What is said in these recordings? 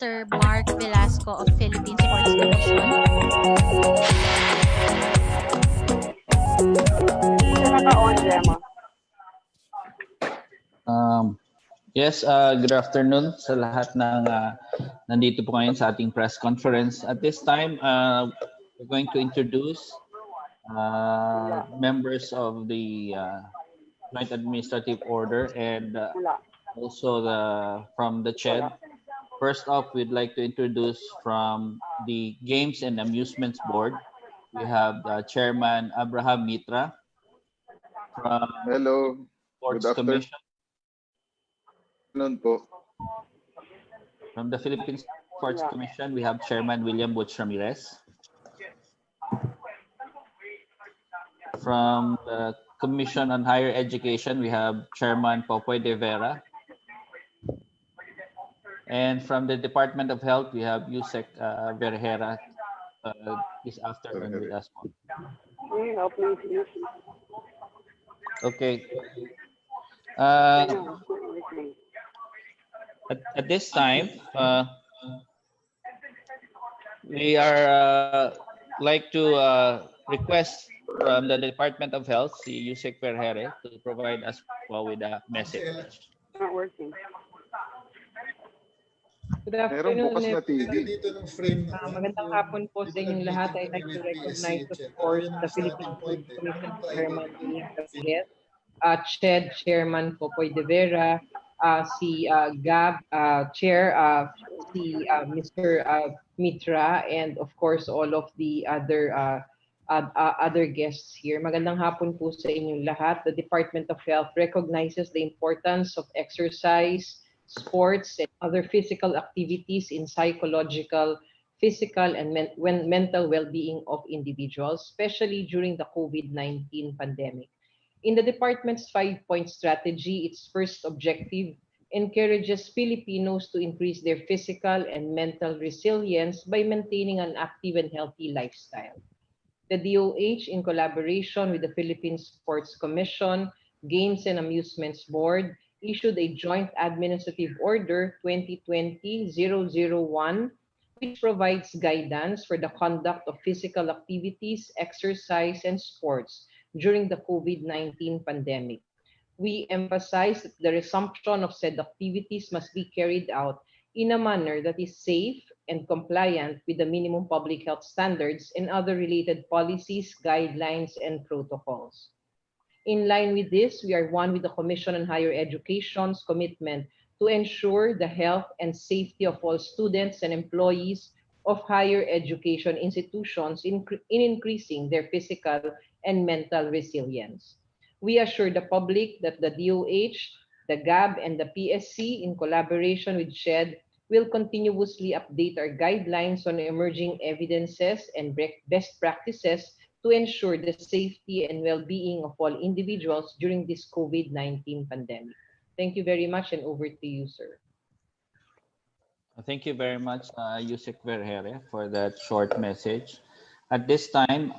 Mr. Mark Velasco of Philippine Sports Commission. Yes, good afternoon sa lahat ng nandito po ngayon sa ating press conference. At this time, we're going to introduce members of the Joint Administrative Order and also from the CHED. First off, we'd like to introduce from the Games and Amusements Board. We have Chairman Abraham Mitra from Hello. Sports Good afternoon. Commission. Po. From the Philippine Sports Commission, we have Chairman William Butch Ramirez. From the Commission on Higher Education, we have Chairman Popoy de Vera. And from the Department of Health, we have Yusek Vergera this afternoon with us. Okay. At this time, we are like to request from the Department of Health, si Yusek Vergere, to provide us with a message. Not working. Good afternoon. Magandang hapon po sa inyong lahat. I'd like to recognize, of course, the Philippine Sports Commission Chairman Iatf, CHED Chairman Popoy de Vera, si Gab Chair, si Mr. Mitra, and of course all of the other guests here. Magandang hapon po sa inyong lahat. The Department of Health recognizes the importance of exercise, sports, and other physical activities in psychological, physical, and mental well-being of individuals, especially during the COVID-19 pandemic. In the department's 5-point strategy, its first objective encourages Filipinos to increase their physical and mental resilience by maintaining an active and healthy lifestyle. The DOH, in collaboration with the Philippine Sports Commission, Games and Amusements Board, issued a Joint Administrative Order 2020-001, which provides guidance for the conduct of physical activities, exercise, and sports during the COVID-19 pandemic. We emphasize that the resumption of said activities must be carried out in a manner that is safe and compliant with the minimum public health standards and other related policies, guidelines, and protocols. In line with this, we are one with the Commission on Higher Education's commitment to ensure the health and safety of all students and employees of higher education institutions in increasing their physical and mental resilience. We assure the public that the DOH, the GAB, and the PSC, in collaboration with CHED, will continuously update our guidelines on emerging evidences and best practices to ensure the safety and well-being of all individuals during this COVID-19 pandemic. Thank you very much, and over to you, sir. Thank you very much, Yusek Vergere, for that short message. At this time,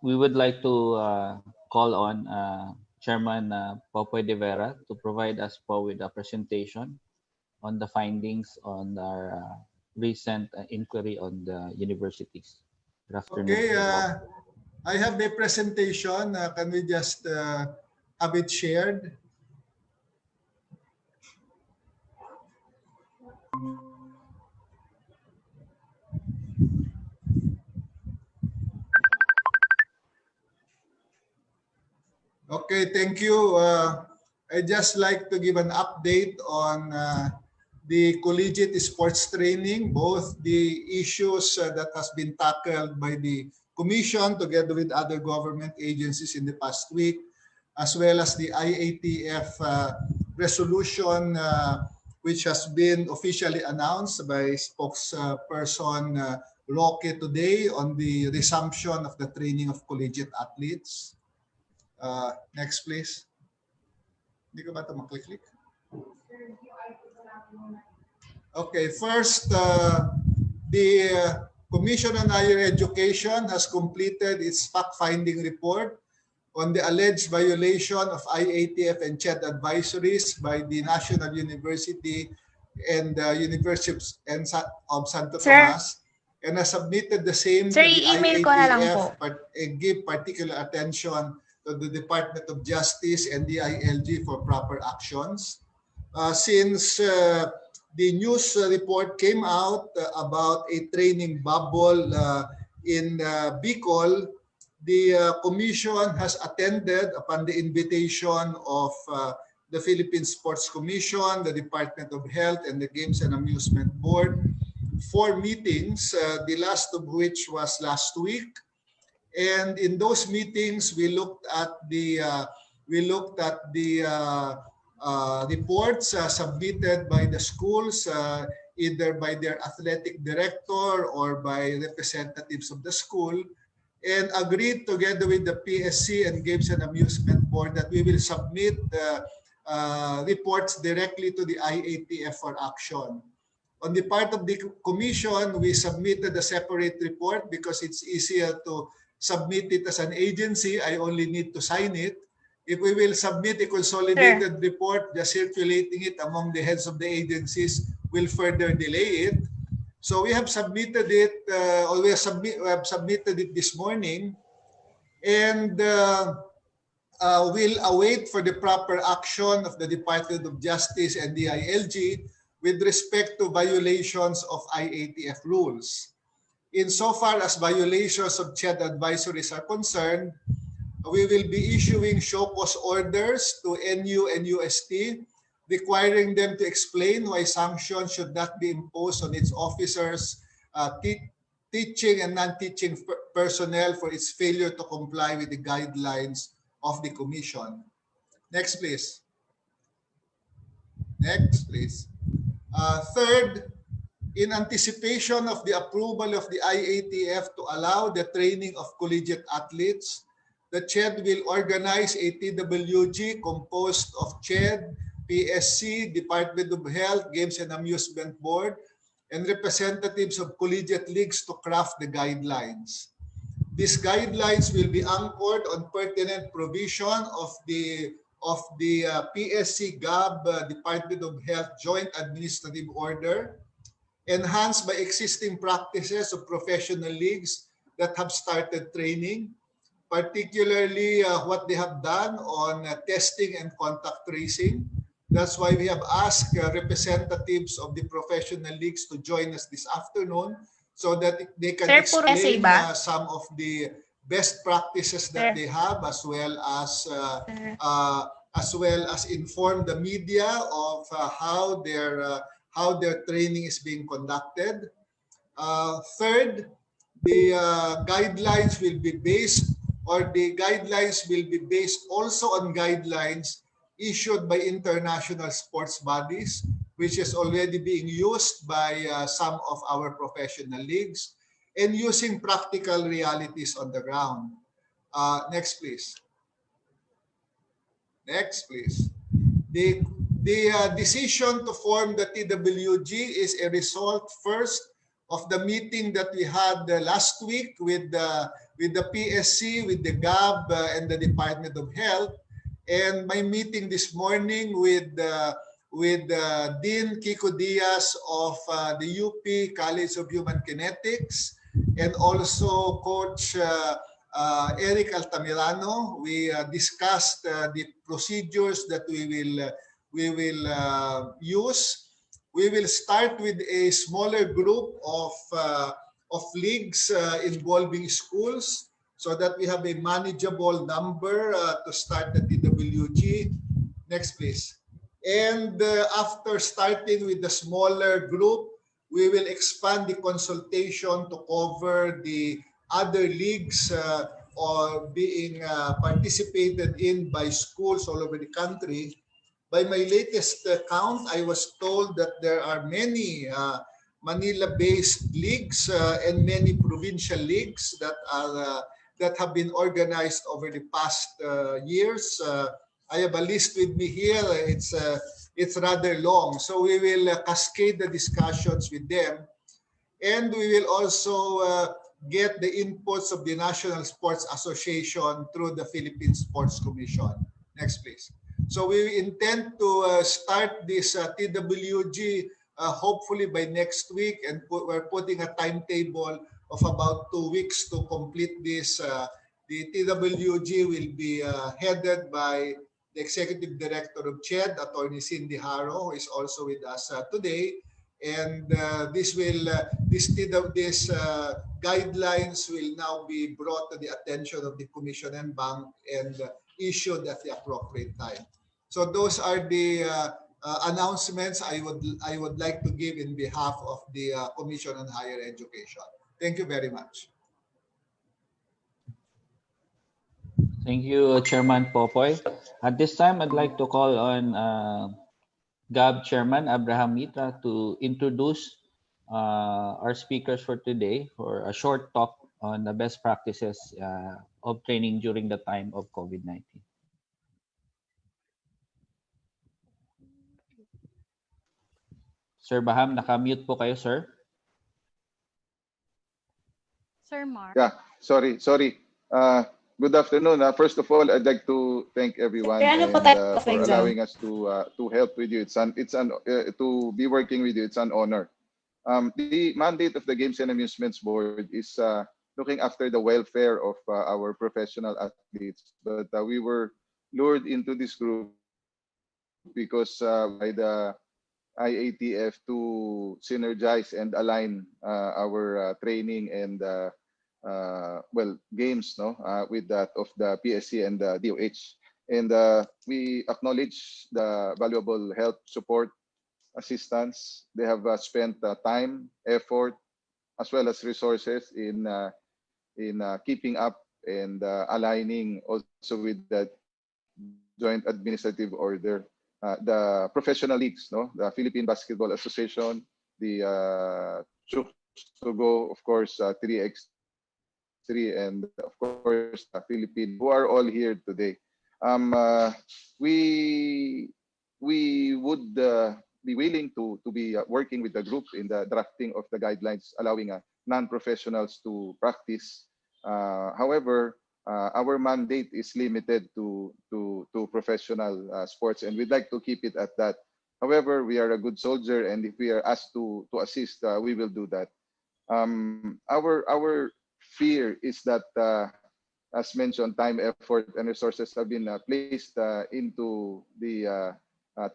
we would like to call on Chairman Popoy de Vera to provide us with a presentation on the findings on our recent inquiry on the universities. Good afternoon. Okay, I have the presentation. Can we just have it shared? Okay, thank you. I'd just like to give an update on the collegiate sports training, both the issues that has been tackled by the Commission together with other government agencies in the past week, as well as the IATF resolution, which has been officially announced by spokesperson Roque today on the resumption of the training of collegiate athletes. Next, please. Hindi ko ba ito maklik-click? Okay, first, the Commission on Higher Education has completed its fact-finding report on the alleged violation of IATF and CHED advisories by the National University and University of Santo Sir? Tomas, and has submitted the same Sir, to the i-email ko na lang po. IATF, but give particular attention to the Department of Justice and the ILG for proper actions. Since the news report came out about a training bubble in Bicol, the Commission has attended upon the invitation of the Philippine Sports Commission, the Department of Health, and the Games and Amusement Board 4 meetings, the last of which was last week. And in those meetings, we looked at the reports submitted by the schools, either by their athletic director or by representatives of the school, and agreed together with the PSC and Games and Amusement Board that we will submit reports directly to the IATF for action. On the part of the Commission, we submitted a separate report because it's easier to submit it as an agency. I only need to sign it. If we will submit a consolidated report, just circulating it among the heads of the agencies will further delay it. So we have submitted it, or we have submitted it this morning, and we'll await for the proper action of the Department of Justice and the ILG with respect to violations of IATF rules. Insofar as violations of CHED advisories are concerned, we will be issuing show cause orders to NU and UST, requiring them to explain why sanctions should not be imposed on its officers, teaching and non-teaching personnel for its failure to comply with the guidelines of the Commission. Next, please. Next, please. Third, in anticipation of the approval of the IATF to allow the training of collegiate athletes, the CHED will organize a TWG composed of CHED, PSC, Department of Health, Games and Amusement Board, and representatives of collegiate leagues to craft the guidelines. These guidelines will be anchored on pertinent provision of the PSC GAB Department of Health Joint Administrative Order, enhanced by existing practices of professional leagues that have started training, particularly what they have done on testing and contact tracing. That's why we have asked representatives of the professional leagues to join us this afternoon so that they can explain some of the best practices that they have, as well as inform the media of how their training is being conducted. Third, the guidelines will be based also on guidelines issued by international sports bodies, which is already being used by some of our professional leagues, and using practical realities on the ground. Next, please. Next, please. The decision to form the TWG is a result first of the meeting that we had last week with the PSC, with the GAB, and the Department of Health, and my meeting this morning with Dean Kiko Diaz of the UP College of Human Kinetics, and also Coach Eric Altamirano. We discussed the procedures that we will use. We will start with a smaller group of leagues involving schools, so that we have a manageable number to start the TWG. Next, please. And after starting with the smaller group, we will expand the consultation to cover the other leagues or being participated in by schools all over the country. By my latest count, I was told that there are many Manila-based leagues and many provincial leagues that have been organized over the past years. I have a list with me here. It's rather long, so we will cascade the discussions with them, and we will also get the inputs of the National Sports Association through the Philippine Sports Commission. Next, please. So we intend to start this TWG hopefully by next week, and we're putting a timetable of about 2 weeks to complete this. The TWG will be headed by the Executive Director of CHED, Attorney Cindy Haro, who is also with us today. And this guidelines will now be brought to the attention of the Commission and Bank and issued at the appropriate time. So those are the announcements I would like to give in behalf of the Commission on Higher Education. Thank you very much. Thank you, Chairman Popoy. At this time, I'd like to call on GAB Chairman Abraham Mitra to introduce our speakers for today for a short talk on the best practices of training during the time of COVID-19. Sir Baham, naka-mute po kayo, sir. Sir Mark. Yeah, sorry. Good afternoon. First of all, I'd like to thank everyone and, for allowing us to help with you. To be working with you. It's an honor. The mandate of the Games and Amusements Board is looking after the welfare of our professional athletes. But we were lured into this group because by the Iatf to synergize and align our training and games, with that of the PSC and the DOH. And we acknowledge the valuable help, support, assistance. They have spent time, effort, as well as resources in keeping up and aligning also with the Joint Administrative Order, the professional leagues, the Philippine Basketball Association, the to go, of course, 3x3, and of course the Philippine, who are all here today. We would be willing to be working with the group in the drafting of the guidelines allowing non-professionals to practice. However, our mandate is limited to professional sports, and we'd like to keep it at that. However, we are a good soldier, and if we are asked to assist, we will do that. Our fear is that, as mentioned, time, effort, and resources have been placed into the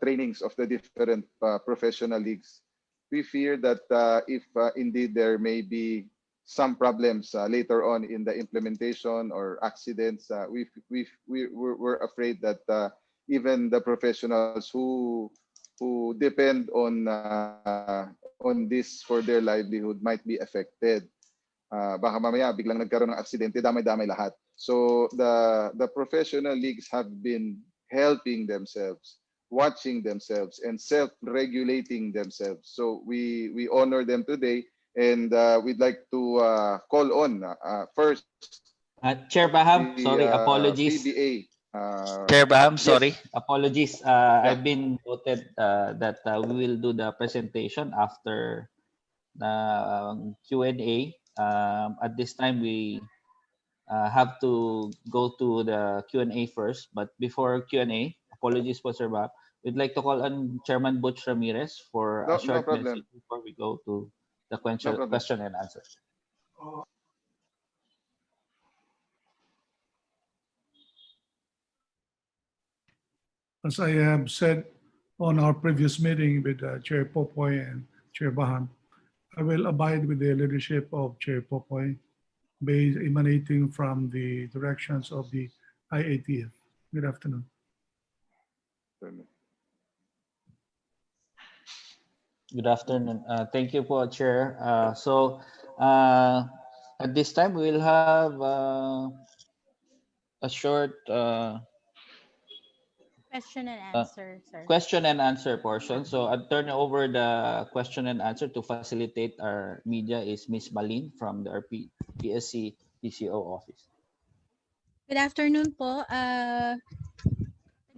trainings of the different professional leagues. We fear that if indeed there may be some problems later on in the implementation or accidents, we're afraid that even the professionals who depend on this for their livelihood might be affected. Baka mamaya biglang nagkaroon ng aksidente, damay-damay lahat. So the professional leagues have been helping themselves, watching themselves, and self-regulating themselves. So we honor them today, and we'd like to call on first. Chair Baham, sorry, apologies. PBA. Chair Baham, Yes. sorry, apologies. I've been noted that we will do the presentation after the Q&A. At this time, we have to go to the Q&A first. But before Q&A, apologies po, Sir Baham, we'd like to call on Chairman Butch Ramirez for a short message before we go to the question and answer. As I have said on our previous meeting with Chair Popoy and Chair Baham, I will abide with the leadership of Chair Popoy, emanating from the directions of the IATF. Good afternoon. Good afternoon. Thank you po, Chair. At this time, we will have a short Question and answer, sir. question and answer portion. So I'll turn over the question and answer to facilitate our media is Ms. Malin from the PSC PCO office. Good afternoon po.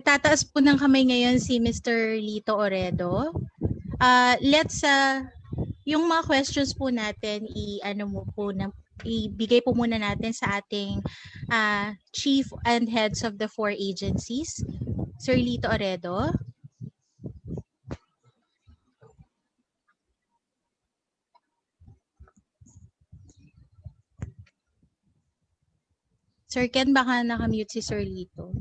Tataas po ng kamay ngayon si Mr. Lito Oredo. Yung mga questions po natin, ibigay po muna natin sa ating chief and heads of the 4 agencies. Sir Lito Oredo. Sir Ken, baka nakamute si Sir Lito.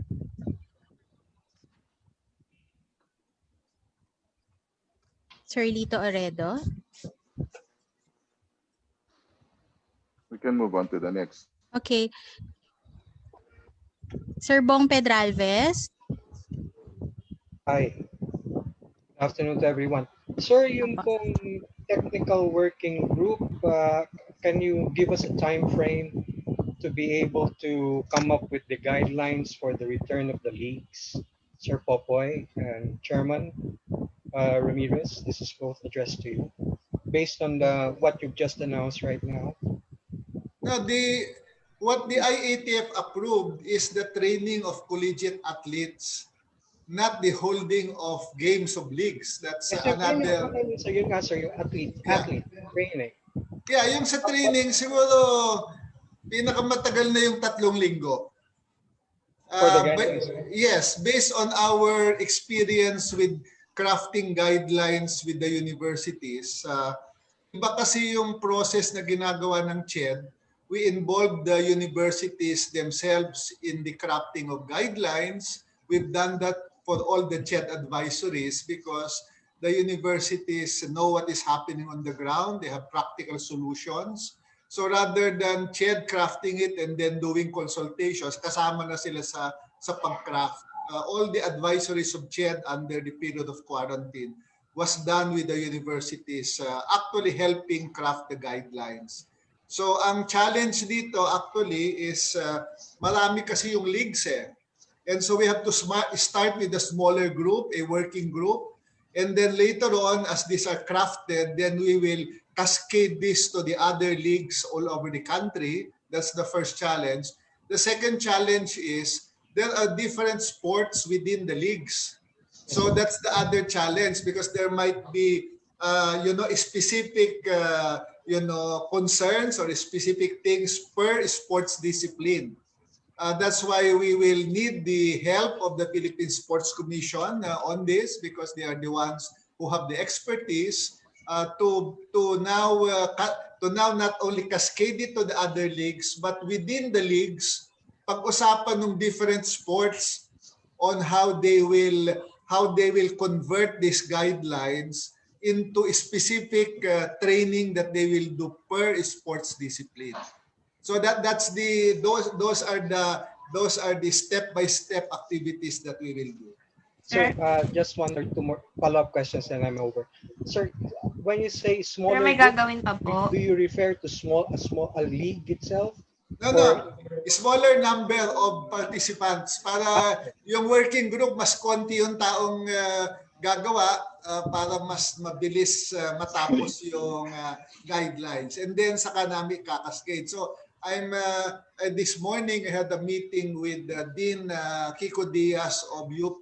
Sir Lito Oredo. We can move on to the next. Okay. Sir Bong Pedralves. Hi. Afternoon to everyone. Sir, yung Apa. pong technical working group, can you give us a time frame to be able to come up with the guidelines for the return of the leagues? Sir Popoy and Chairman Ramirez, this is both addressed to you. Based on what you've just announced right now. Now, what the Iatf approved is the training of collegiate athletes, not the holding of games of leagues. That's another. So yun nga, sir, yung athlete training. Yeah, yung sa training, siguro pinakamatagal na yung 3 linggo. For the guidelines. Yes, based on our experience with crafting guidelines with the universities, iba kasi yung process na ginagawa ng CHED. We involve the universities themselves in the crafting of guidelines. We've done that for all the CHED advisories because the universities know what is happening on the ground. They have practical solutions. So rather than CHED crafting it and then doing consultations, kasama na sila sa pag-craft. All the advisories of CHED under the period of quarantine was done with the universities actually helping craft the guidelines. So ang challenge dito actually is marami kasi yung leagues eh. And so we have to start with a smaller group, a working group. And then later on, as these are crafted, then we will cascade this to the other leagues all over the country. That's the first challenge. The second challenge is there are different sports within the leagues. So that's the other challenge because there might be, specific, concerns or specific things per sports discipline. That's why we will need the help of the Philippine Sports Commission on this because they are the ones who have the expertise to now not only cascade it to the other leagues but within the leagues pag-usapan ng different sports on how they will convert these guidelines into a specific training that they will do per sports discipline. So those are the step-by-step activities that we will do. Sir, just one or two more follow-up questions and I'm over. Sir, when you say smaller, Pero may gagawin pa po. do you refer to a league itself? No. Smaller number of participants para yung working group mas konti yung taong gagawa para mas mabilis matapos yung guidelines. And then saka namin kakascade. So this morning I had a meeting with Dean Kiko Diaz of UP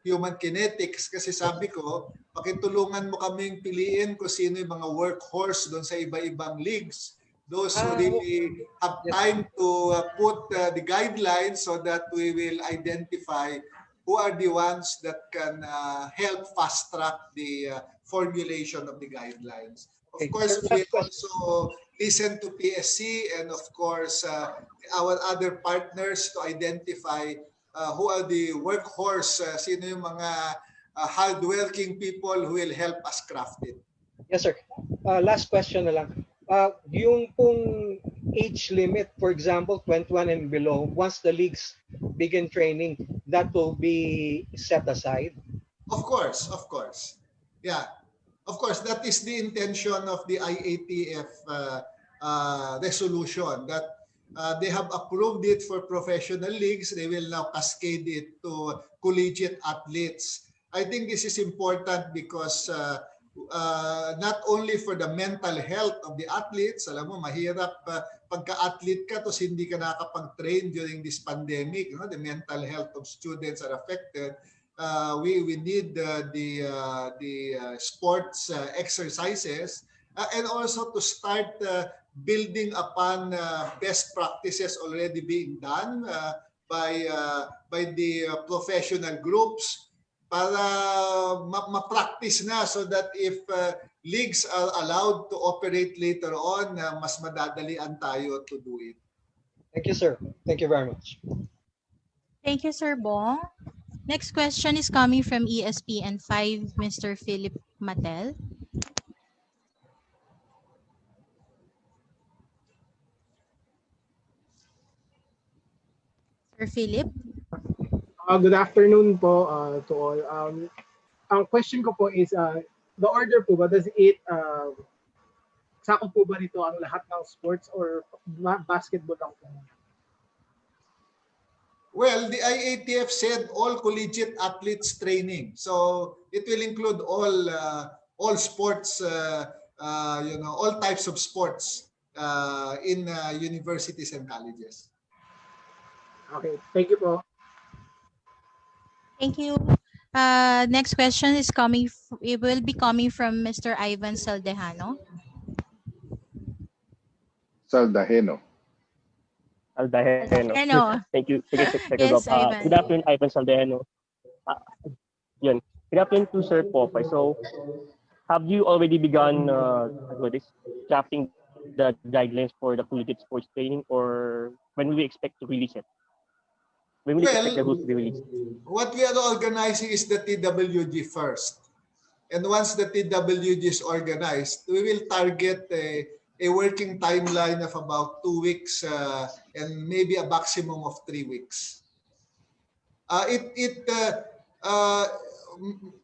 Human Kinetics kasi sabi ko, pakitulungan mo kaming piliin kung sino yung mga workhorse doon sa iba-ibang leagues. Those who really have time to put the guidelines so that we will identify who are the ones that can help fast track the formulation of the guidelines. Of course, we will also listen to PSC and of course our other partners to identify who are the workhorse, sino yung mga hardworking people who will help us craft it. Yes, sir. Last question na lang. Yung pong age limit, for example, 21 and below, once the leagues begin training, that will be set aside? Of course. Yeah. Of course, that is the intention of the IATF resolution that they have approved it for professional leagues. They will now cascade it to collegiate athletes. I think this is important because not only for the mental health of the athletes, alam mo, mahirap pagka-athlete ka tapos hindi ka nakakapag-train during this pandemic. The mental health of students are affected. We need the sports exercises and also to start building upon best practices already being done by the professional groups para ma-practice na so that if leagues are allowed to operate later on, mas madadalian tayo to do it. Thank you, sir. Thank you very much. Thank you, Sir Bong. Next question is coming from ESPN 5, Mr. Philip Matel. Sir Philip? Good afternoon po to all. Ang question ko po is, the order po ba, does it, sakop po ba nito ang lahat ng sports or basketball lang po? Well, the IATF said all collegiate athletes training. So it will include all sports, all types of sports in universities and colleges. Okay, thank you po. Thank you. Next question is coming, it will be coming from Mr. Ivan Saldejano. Saldaheno. Saldejano. Thank you. Yes, Ivan. Good afternoon, Ivan Saldejano. Yun. Good afternoon to Sir Popeye. So, have you already begun drafting the guidelines for the collegiate sports training, or when will we expect to release it? When will we expect the rules to be released? What we are organizing is the TWG first. And once the TWG is organized, we will target a working timeline of about 2 weeks and maybe a maximum of 3 weeks.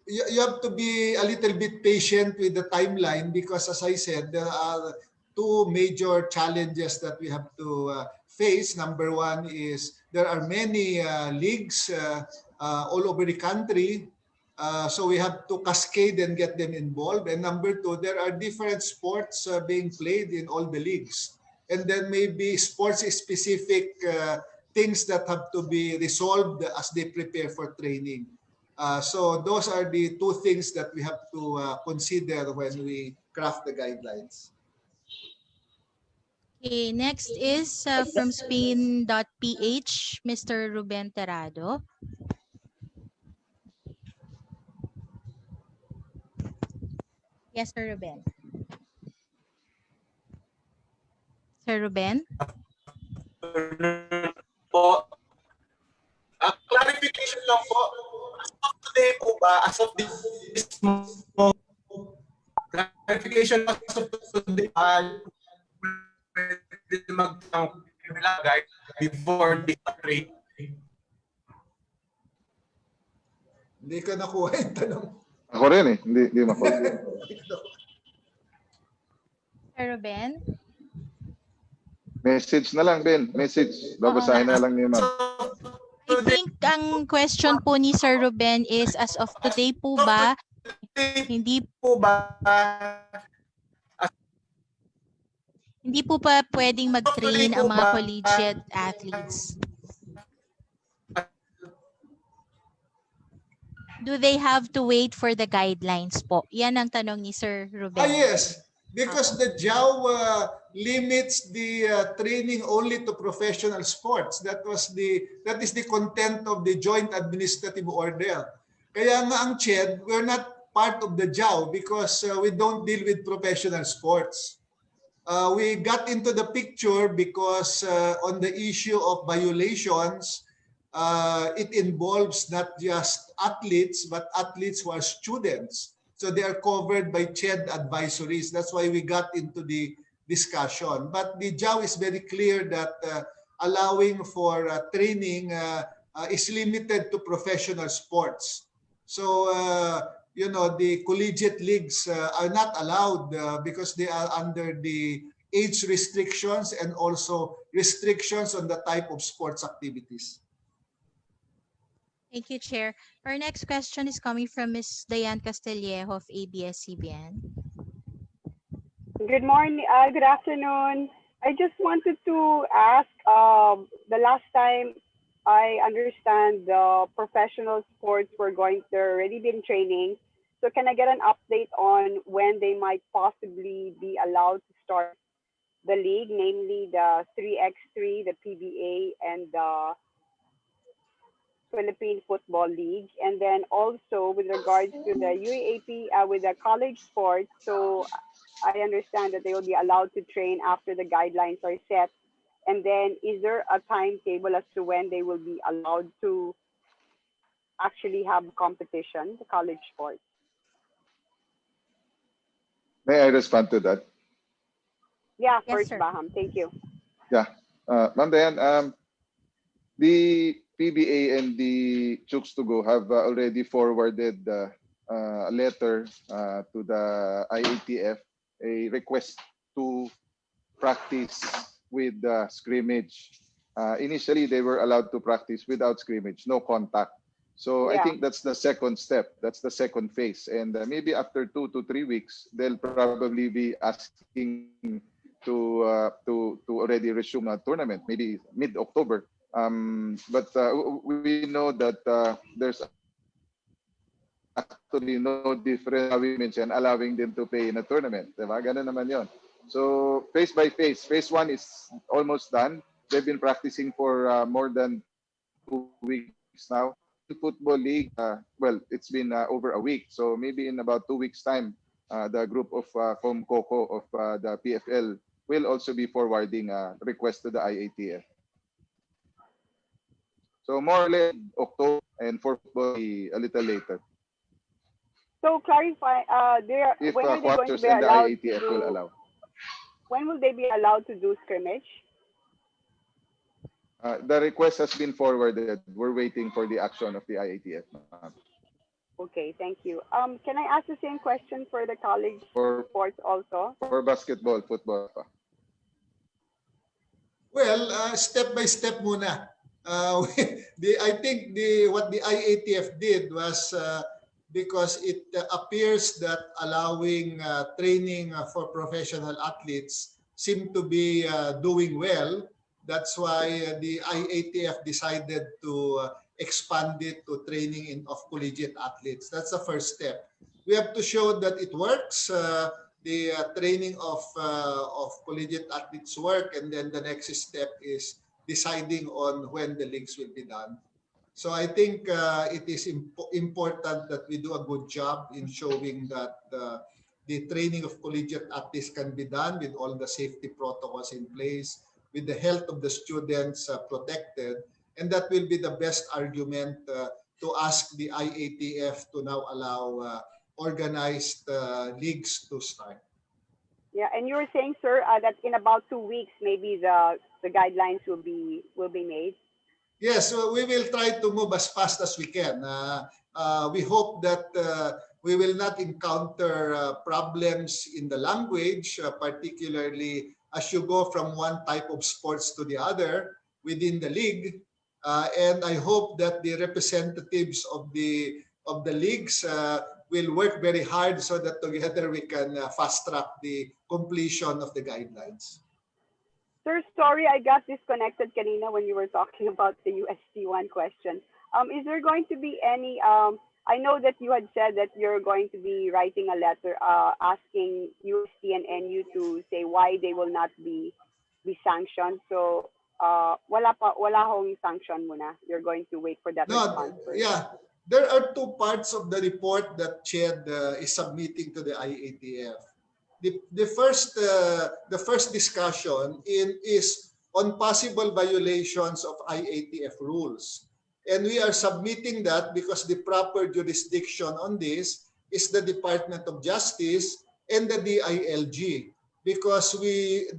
You have to be a little bit patient with the timeline because, as I said, there are 2 major challenges that we have to face. Number one is there are many leagues all over the country. So we have to cascade and get them involved. And number 2, there are different sports being played in all the leagues. And then maybe sports-specific things that have to be resolved as they prepare for training. So those are the 2 things that we have to consider when we craft the guidelines. Okay, next is from Spain.ph, Mr. Ruben Terrado. Yes, Sir Ruben. Sir Ruben? Po, clarification lang po. As of today po ba, as of this clarification as of today, mag-guide before the trade. Hindi ka nakuha yung tanong. Ako rin eh, hindi makuha. Sir Ruben? Message na lang, Ben. Message. Babasahin na lang ni Ma'am. I think ang question po ni Sir Ruben is, as of today po ba, hindi po ba pwedeng mag-train ang mga collegiate athletes? Do they have to wait for the guidelines po? Yan ang tanong ni Sir Ruben. Yes. Because the JAW limits the training only to professional sports. That is the content of the Joint Administrative Order. Kaya nga ang CHED, we're not part of the JAW because we don't deal with professional sports. We got into the picture because on the issue of violations, it involves not just athletes, but athletes who are students. So they are covered by CHED advisories. That's why we got into the discussion. But the JAW is very clear that allowing for training is limited to professional sports. So, the collegiate leagues are not allowed because they are under the age restrictions and also restrictions on the type of sports activities. Thank you, Chair. Our next question is coming from Ms. Diane Castillejo of ABS-CBN. Good morning. Good afternoon. I just wanted to ask, the last time I understand the professional sports were already been training. So can I get an update on when they might possibly be allowed to start the league, namely the 3x3, the PBA, and the Philippine Football League? And then also with regards to the UAAP with the college sports, so I understand that they will be allowed to train after the guidelines are set. And then is there a timetable as to when they will be allowed to actually have competition, the college sports? May I respond to that? Yeah, Yes, first sir. Baham. Thank you. Yeah. Ma'am Dayan, the PBA and the Chooks to Go have already forwarded a letter to the IATF, a request to practice with scrimmage. Initially, they were allowed to practice without scrimmage, no contact. So I Yeah. think that's the second step. That's the second phase. And maybe after 2 to 3 weeks, they'll probably be asking to already resume a tournament, maybe mid-October. But we know that there's actually no difference how we mentioned allowing them to play in a tournament. Diba? Ganun naman yon. So phase by phase. Phase 1 is almost done. They've been practicing for more than 2 weeks now. Football league, well, it's been over a week. So maybe in about 2 weeks' time, the group of Coco of the PFL will also be forwarding a request to the IATF. So more or less October, and for football a little later. So clarify, If when are they going to quarters be and the allowed to IATF will do? allow. When will they be allowed to do scrimmage? The request has been forwarded. We're waiting for the action of the IATF. Okay, thank you. Can I ask the same question for the college For sports also? basketball, football. Well, step by step muna. I think what the IATF did was because it appears that allowing training for professional athletes seem to be doing well. That's why the IATF decided to expand it to training of collegiate athletes. That's the first step. We have to show that it works. The training of collegiate athletes work, and then the next step is deciding on when the leagues will be done. So I think it is important that we do a good job in showing that the training of collegiate athletes can be done with all the safety protocols in place, with the health of the students protected, and that will be the best argument to ask the IATF to now allow organized leagues to start. Yeah, and you were saying, sir, that in about 2 weeks, maybe the guidelines will be made. Yes, so we will try to move as fast as we can. We hope that we will not encounter problems in the language, particularly as you go from one type of sports to the other within the league. And I hope that the representatives of the leagues will work very hard so that together we can fast track the completion of the guidelines. Sir, sorry, I got disconnected kanina when you were talking about the UST1 question. Is there going to be any, I know that you had said that you're going to be writing a letter asking UST and NU to say why they will not be sanctioned. So, wala hong sanction muna. You're going to wait for that response first. Yeah. There are two parts of the report that CHED is submitting to the IATF. The first discussion is on possible violations of IATF rules. And we are submitting that because the proper jurisdiction on this is the Department of Justice and the DILG. Because we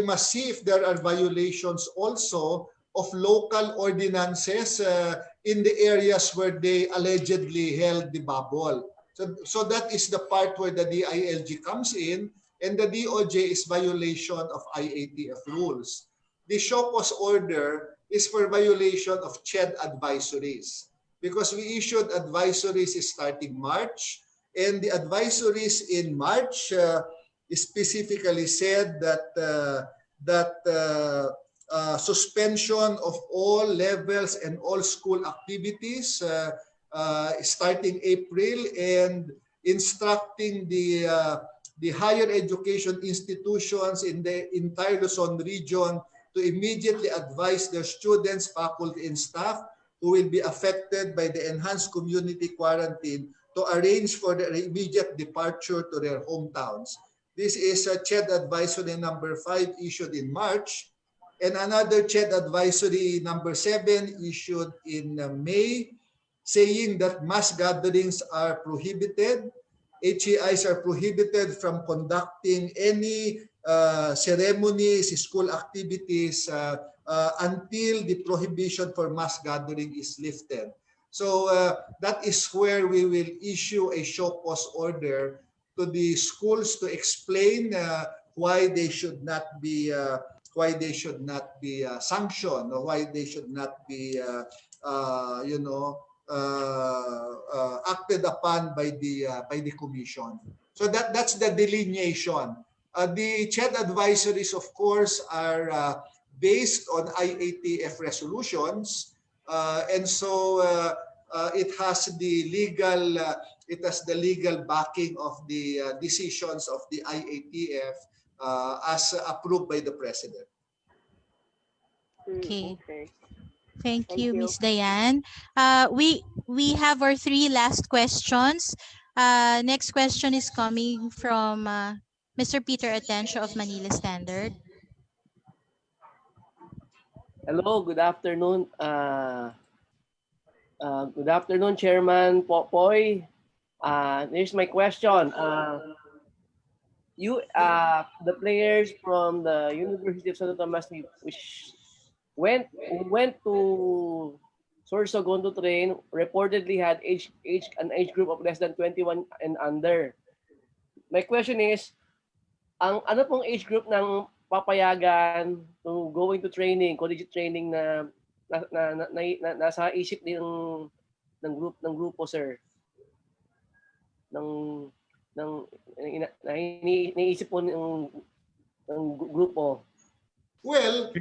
must see if there are violations also of local ordinances in the areas where they allegedly held the bubble. So that is the part where the DILG comes in, and the DOJ is violation of IATF rules. The show cause order is for violation of CHED advisories, because we issued advisories starting March, and the advisories in March specifically said that suspension of all levels and all school activities starting April, and instructing the higher education institutions in the entire Luzon region to immediately advise their students, faculty, and staff who will be affected by the enhanced community quarantine to arrange for their immediate departure to their hometowns. This is CHED Advisory number 5 issued in March, and another CHED Advisory number 7 issued in May, saying that mass gatherings are prohibited. HEIs are prohibited from conducting any ceremonies, school activities until the prohibition for mass gathering is lifted. So that is where we will issue a show cause order to the schools to explain why they should not be sanctioned, or why they should not be acted upon by the commission. So that's the delineation. The CHED advisories, of course, are based on IATF resolutions, and so it has the legal backing of the decisions of the IATF as approved by the President. Okay. Okay. Thank Thank you, you. Miss Diane. We have our 3 last questions. Next question is coming from Mr. Peter Atencio of Manila Standard. Hello, good afternoon. Good afternoon, Chairman Popoy. Here's my question. The players from the University of Santo Tomas, which went to Sorsogon to train, reportedly had an age group of less than 21 and under. My question is, ano pong age group ng papayagan to going to training, collegiate training na nasa isip ng grupo, sir? Iniisip po ng grupo. Well,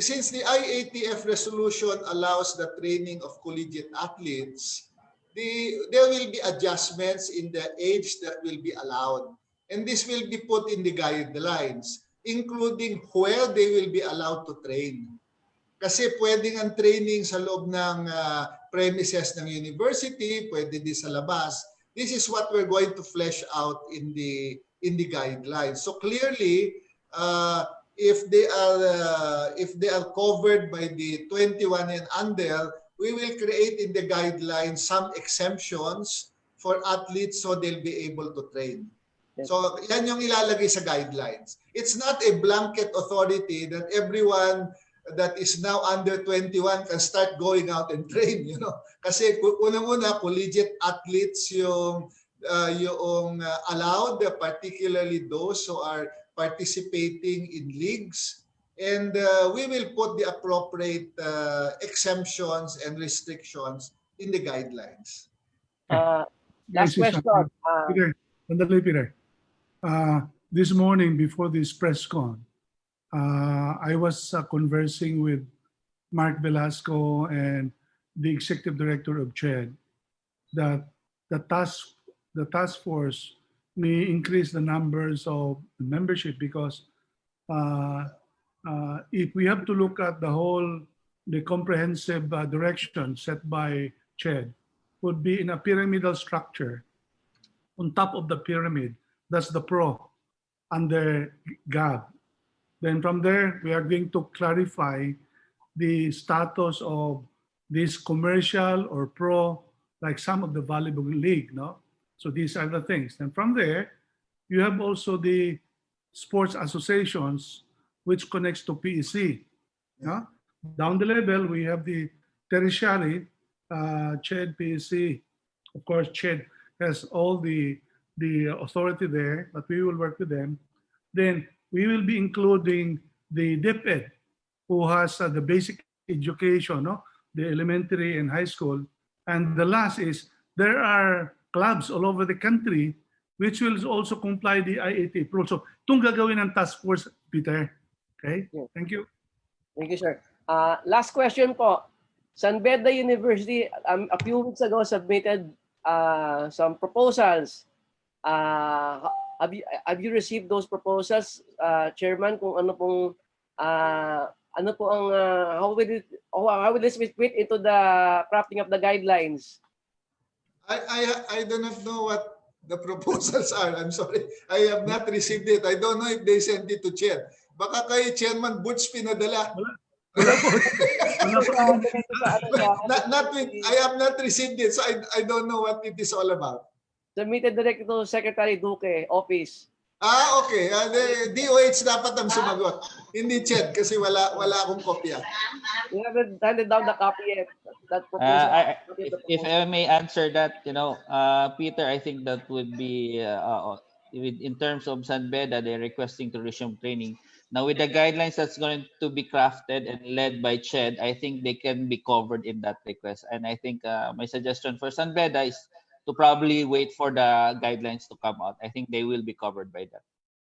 since the IATF resolution allows the training of collegiate athletes, there will be adjustments in the age that will be allowed. And this will be put in the guidelines, including where they will be allowed to train. Kasi pwedeng ang training sa loob ng premises ng university, pwede din sa labas. This is what we're going to flesh out in the guidelines. So clearly, if they are covered by the 21 and under, we will create in the guidelines some exemptions for athletes so they'll be able to train. So yan yung ilalagay sa guidelines. It's not a blanket authority that everyone that is now under 21 can start going out and train, you know. Kasi unang-una, collegiate athletes yung allowed, particularly those who are participating in leagues. And we will put the appropriate exemptions and restrictions in the guidelines. Last question. Peter, this morning before this press con, I was conversing with Mark Velasco and the executive director of CHED that the task force may increase the numbers of membership because if we have to look at the comprehensive direction set by CHED, would be in a pyramidal structure. On top of the pyramid, that's the pro under GAB. Then from there, we are going to clarify the status of this commercial or pro, like some of the volleyball league, no? So these are the things. And from there, you have also the sports associations, which connects to PEC. No? Down the level, we have the tertiary, CHED, PEC. Of course, CHED has all the authority there, but we will work with them. Then we will be including the DepEd, who has the basic education, no? The elementary and high school. And the last is, there are clubs all over the country which will also comply the IAT rules. So itong gagawin ng task force, Peter. Okay? Yeah. Thank you. Thank you, sir. Last question po. San Beda University, a few weeks ago, submitted some proposals. Have you received those proposals, Chairman? Kung ano pong how will this fit into the crafting of the guidelines? I do not know The proposals are, I'm sorry, I have not received it. I don't know if they sent it to Chair. Baka kay Chairman Butch pinadala. Wala po. Wala po. Not with, I have not received it, so I don't know what it is all about. Submitted direct to Secretary Duque, office. Okay. The DOH dapat ang sumagot. Hindi Ched kasi wala akong kopya. We haven't handed down the copy yet. That proposal. If I may answer that, Peter, I think that would be in terms of San Beda, they're requesting to resume training. Now, with the guidelines that's going to be crafted and led by Ched, I think they can be covered in that request. And I think my suggestion for San Beda is to probably wait for the guidelines to come out. I think they will be covered by that.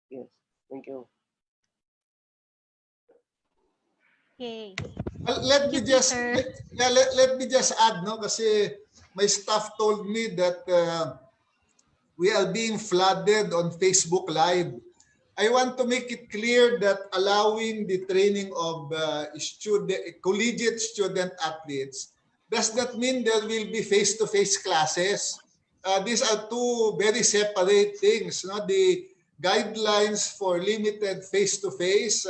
Yes, thank you. Okay. Well, let me just add, no, kasi my staff told me that we are being flooded on Facebook Live. I want to make it clear that allowing the training of collegiate student athletes does not mean there will be face-to-face classes. These are two very separate things. No? The guidelines for limited face-to-face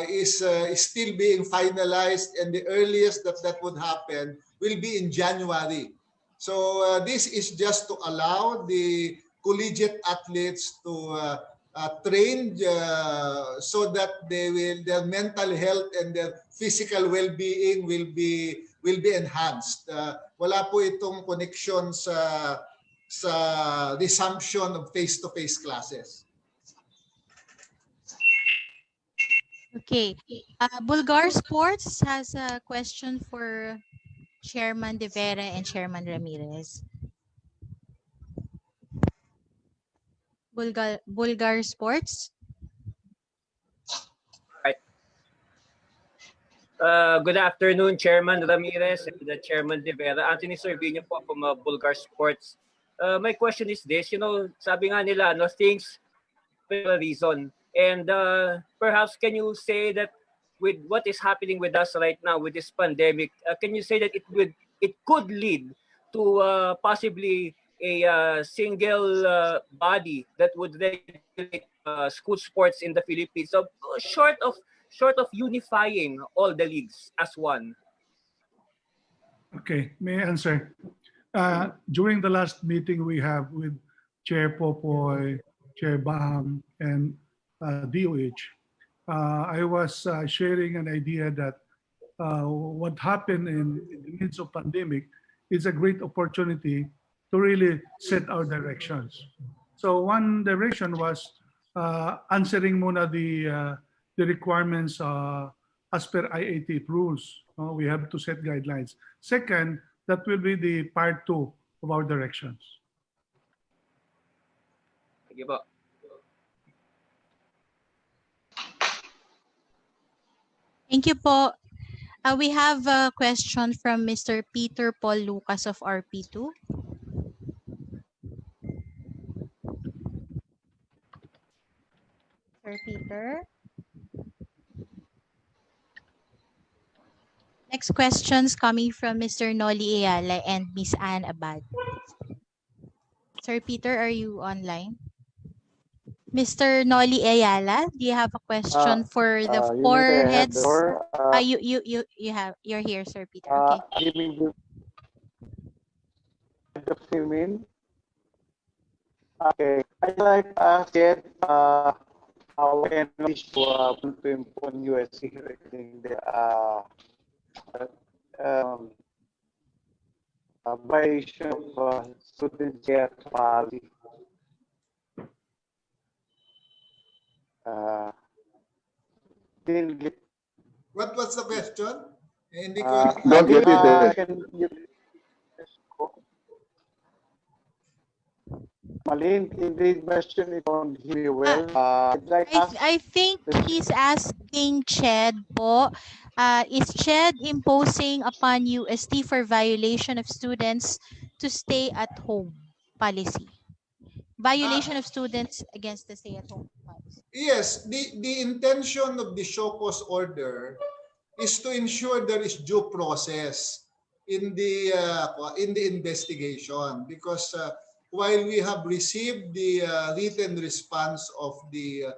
is still being finalized, and the earliest that would happen will be in January. So this is just to allow the collegiate athletes to train so that their mental health and their physical well-being will be enhanced. Wala po itong connection sa resumption of face-to-face classes. Okay. Bulgar Sports has a question for Chairman De Vera and Chairman Ramirez. Bulgar Sports. Right. Good afternoon, Chairman Ramirez and the Chairman De Vera. Anthony Sorvino po from Bulgar Sports. My question is this, sabi nga nila, things for a reason. And perhaps can you say that with what is happening with us right now with this pandemic, can you say that it could lead to possibly a single body that would regulate school sports in the Philippines? So short of unifying all the leagues as one. Okay, may I answer? During the last meeting we have with Chair Popoy, Chair Baham, and DOH, I was sharing an idea that what happened in the midst of pandemic is a great opportunity to really set our directions. So one direction was answering muna the requirements as per IATF rules. We have to set guidelines. Second, that will be the part 2 of our directions. Thank you po. Thank you po. We have a question from Mr. Peter Paul Lucas of RP2. Sir Peter. Next questions coming from Mr. Noli Ayala and Miss Anne Abad. Sir Peter, are you online? Mr. Noli Ayala, do you have a question for the four heads? You're here, Sir Peter. Okay. Giving you the mean. Okay, I'd like to ask it how can we to implement USC regarding the violation of student care policy. Didn't get. What was the question? Hindi ko don't get it. Malin, in the question, it don't hear well. I think he's asking Ched po, is Ched imposing upon UST for violation of students to stay at home policy? Violation of students against the stay at home policy. Yes, the intention of the show cause order is to ensure there is due process in the investigation, because while we have received the written response of the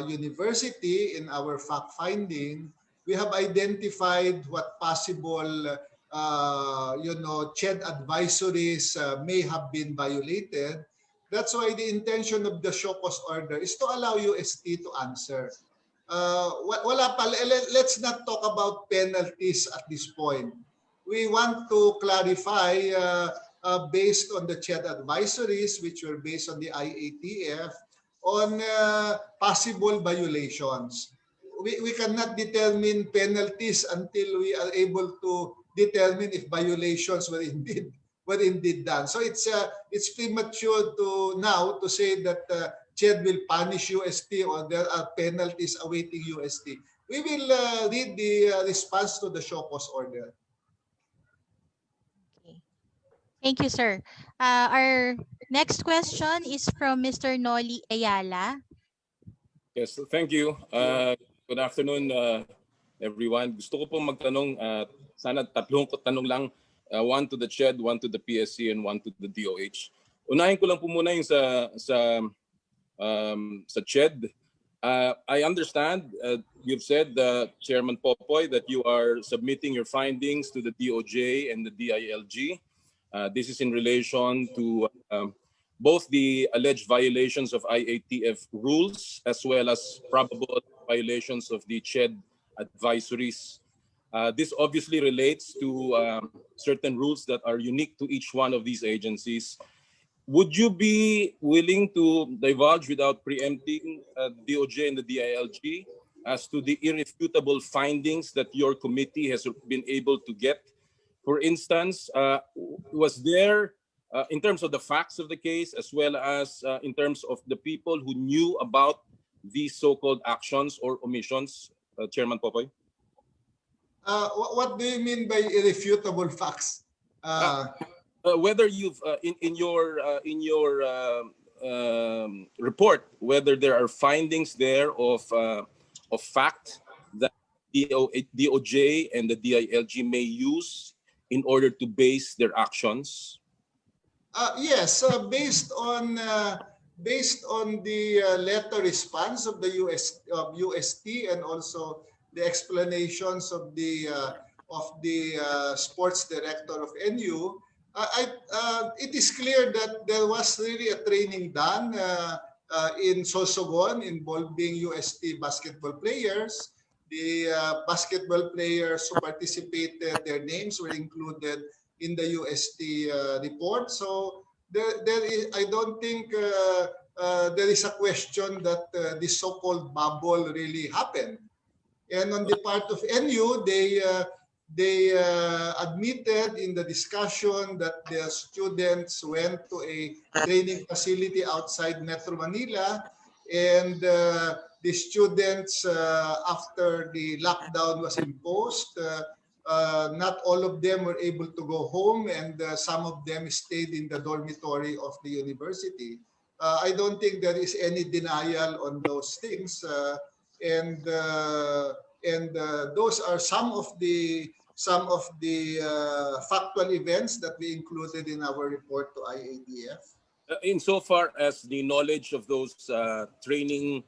university in our fact finding, we have identified what possible CHED advisories may have been violated. That's why the intention of the show cause order is to allow UST to answer. Let's not talk about penalties at this point. We want to clarify based on the CHED advisories, which were based on the IATF, on possible violations. We cannot determine penalties until we are able to determine if violations were indeed done. So it's premature to now to say that CHED will punish UST or there are penalties awaiting UST. We will read the response to the show cause order. Okay. Thank you, sir. Our next question is from Mr. Noli Ayala. Yes, thank you. Good afternoon, everyone. Gusto ko pong magtanong, sana tatlong tanong lang, one to the CHED, one to the PSC, and one to the DOH. Unahin ko lang po muna yung sa CHED. I understand you've said, Chairman Popoy, that you are submitting your findings to the DOJ and the DILG. This is in relation to both the alleged violations of IATF rules as well as probable violations of the CHED advisories. This obviously relates to certain rules that are unique to each one of these agencies. Would you be willing to divulge without preempting DOJ and the DILG as to the irrefutable findings that your committee has been able to get? For instance, was there, in terms of the facts of the case, as well as in terms of the people who knew about these so-called actions or omissions, Chairman Popoy? What do you mean by irrefutable facts? Whether you've in your report, whether there are findings there of fact that DOJ and the DILG may use in order to base their actions. Yes, based on the letter response of the UST and also the explanations of the sports director of NU, it is clear that there was really a training done in Sorsogon involving UST basketball players. The basketball players who participated, their names were included in the UST report. So I don't think there is a question that this so-called bubble really happened. And on the part of NU, they admitted in the discussion that their students went to a training facility outside Metro Manila, and the students, after the lockdown was imposed, not all of them were able to go home, and some of them stayed in the dormitory of the university. I don't think there is any denial on those things, and those are some of the factual events that we included in our report to IATF. Insofar as the knowledge of those training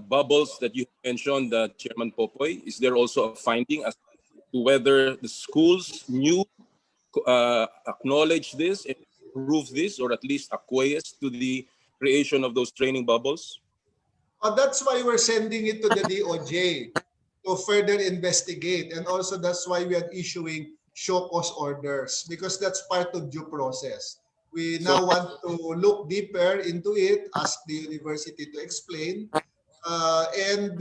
bubbles that you mentioned, Chairman Popoy, is there also a finding as to whether the schools knew, acknowledged this, and proved this, or at least acquiesced to the creation of those training bubbles? That's why we're sending it to the DOJ to further investigate, and also that's why we are issuing show cause orders, because that's part of due process. We now want to look deeper into it, ask the university to explain, and